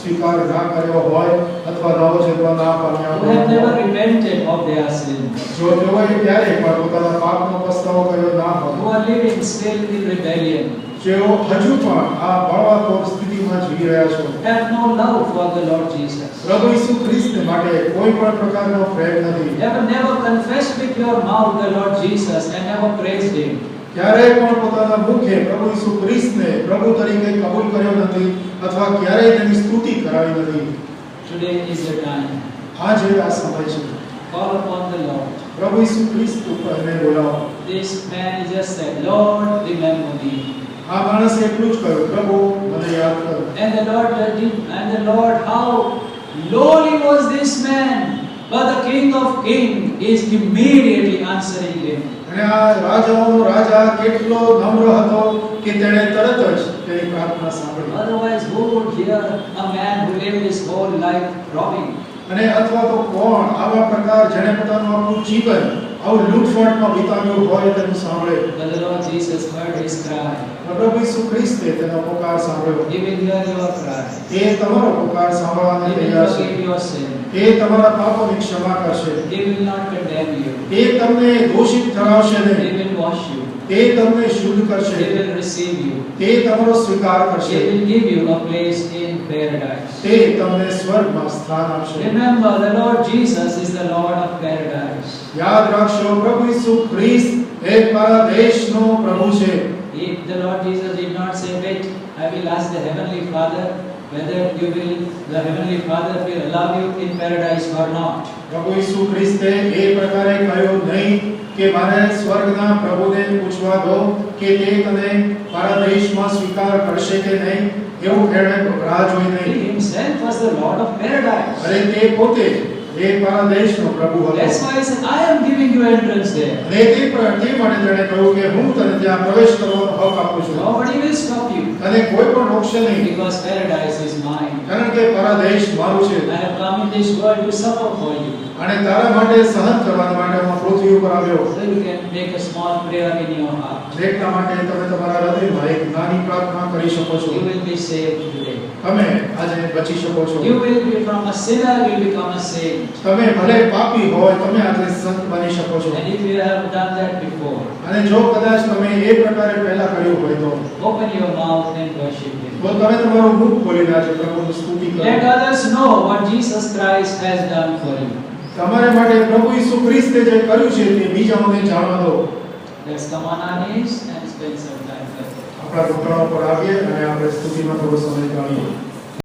Speaker 2: સ્વીકાર ના કર્યો હોય અથવા નવો જન્મ ના પામ્યા
Speaker 1: who have never
Speaker 2: હોય,
Speaker 1: repented of their sins,
Speaker 2: જો તેઓએ ક્યારેય પણ પોતાના પાપનો પસ્તાવો કર્યો ના
Speaker 1: who
Speaker 2: હોય,
Speaker 1: are living still in rebellion,
Speaker 2: જેઓ હજુ પણ આ બળવાખોર સ્થિતિમાં જીવી રહ્યા છો,
Speaker 1: have no love for the Lord Jesus,
Speaker 2: પ્રભુ ઈસુ ખ્રિસ્ત માટે કોઈ પણ પ્રકારનો પ્રેમ નથી,
Speaker 1: have never confessed with your mouth the Lord Jesus and never praised Him,
Speaker 2: ક્યારેય પણ પોતાના મુખે પ્રભુ ઈસુ ખ્રિસ્તને પ્રભુ તરીકે કબૂલ કર્યો નથી અથવા ક્યારેય તેની સ્તુતિ કરાવી નથી.
Speaker 1: today is the time.
Speaker 2: આજે આ સમય છે.
Speaker 1: Call upon the Lord.
Speaker 2: પ્રભુ ઈસુ ખ્રિસ્ત ઉપરને બોલાવો.
Speaker 1: This man just said, Lord, remember me.
Speaker 2: આ માણસે એટલું જ કહ્યું, પ્રભુ મને યાદ કરો.
Speaker 1: And the Lord, how lowly was this man, but the King of Kings is immediately answering him.
Speaker 2: અને આ રાજાઓનો રાજા કેટલો નમ્ર હતો કે તેણે તરત જ તેની પ્રાર્થના સાંભળી.
Speaker 1: Otherwise, who would hear a man who lived his whole life robbing?
Speaker 2: અને અથવા તો કોણ આવા પ્રકાર જેણે પોતાનું આખું જીવન આવું લૂંટફાટમાં વિતાવ્યું હોય તેનું સાંભળે.
Speaker 1: But the Lord Jesus heard his cry.
Speaker 2: પ્રભુ ઈસુ ખ્રિસ્તે તેનો પુકાર સાંભળ્યો.
Speaker 1: He will hear your cry.
Speaker 2: એ તમારો પુકાર સાંભળવાને
Speaker 1: He will
Speaker 2: તૈયાર છે.
Speaker 1: forgive your sin.
Speaker 2: એ તમારા પાપોની ક્ષમા કરશે.
Speaker 1: He will not condemn you.
Speaker 2: એ તમને દોષિત ઠરાવશે
Speaker 1: He
Speaker 2: નહીં.
Speaker 1: will wash you.
Speaker 2: એ તમને શુદ્ધ કરશે.
Speaker 1: He will receive you.
Speaker 2: તે તમારો સ્વીકાર
Speaker 1: He
Speaker 2: કરશે.
Speaker 1: will give you a place in paradise.
Speaker 2: તે તમને સ્વર્ગમાં સ્થાન આપશે.
Speaker 1: Remember, the Lord Jesus is the Lord of paradise.
Speaker 2: યાદ રાખશો, પ્રભુ ઈસુ ખ્રિસ્ત એ પરદેશનો પ્રભુ છે.
Speaker 1: If the Lord Jesus did not say, wait, I will ask the Heavenly Father whether the Heavenly Father will allow you in paradise or not.
Speaker 2: પ્રભુ ઈસુ ખ્રિસ્તે એ પ્રકારે કહ્યું નહીં કે મારે સ્વર્ગના પ્રભુને પૂછવા દો કે તે તને પરદેશમાં સ્વીકાર કરશે કે નહીં, એવું એણે રાહ જોઈ
Speaker 1: He
Speaker 2: નહીં.
Speaker 1: himself was the Lord of paradise.
Speaker 2: અરે તે પોતે એ પરદેશનો પ્રભુ
Speaker 1: That's
Speaker 2: હતો.
Speaker 1: why he said, I am giving you entrance there.
Speaker 2: અને તે માટે તેણે કહ્યું કે હું તને ત્યાં પ્રવેશ કરવાનો હક આપું છું.
Speaker 1: Nobody will stop you
Speaker 2: તને કોઈ પણ રોકશે નહીં,
Speaker 1: because paradise is mine.
Speaker 2: કારણ કે પરદેશ મારું છે.
Speaker 1: I have come in this world to suffer for you.
Speaker 2: અને તારા માટે સહન કરવા માટે હું પૃથ્વી ઉપર આવ્યો.
Speaker 1: So you can make a small prayer in your heart.
Speaker 2: એટલા માટે તમે તમારા હૃદયમાં એક નાની પ્રાર્થના કરી શકો છો.
Speaker 1: You will be saved today.
Speaker 2: તમે આજે બચી શકો છો.
Speaker 1: You will be from a sinner, you will become a saint.
Speaker 2: તમે ભલે પાપી હોય, તમે આજે સંત બની શકો છો.
Speaker 1: And if you have done that before,
Speaker 2: અને જો કદાચ તમે એ પ્રકારે પહેલા કર્યું હોય તો
Speaker 1: open your mouth and worship Him.
Speaker 2: તમે તમારું મુખ ખોલીને આજે પ્રભુની સ્તુતિ કરો.
Speaker 1: Let others know what Jesus Christ has done for you.
Speaker 2: તમારા માટે પ્રભુ ઈસુ ખ્રિસ્તે જે કર્યું છે તે બીજાઓને જાણવા દો.
Speaker 1: Let's come on our knees and spend some time with Him.
Speaker 2: આપણા ઘૂંટણો પર આવીએ અને આપણે સ્તુતિમાં થોડો સમય કાઢીએ.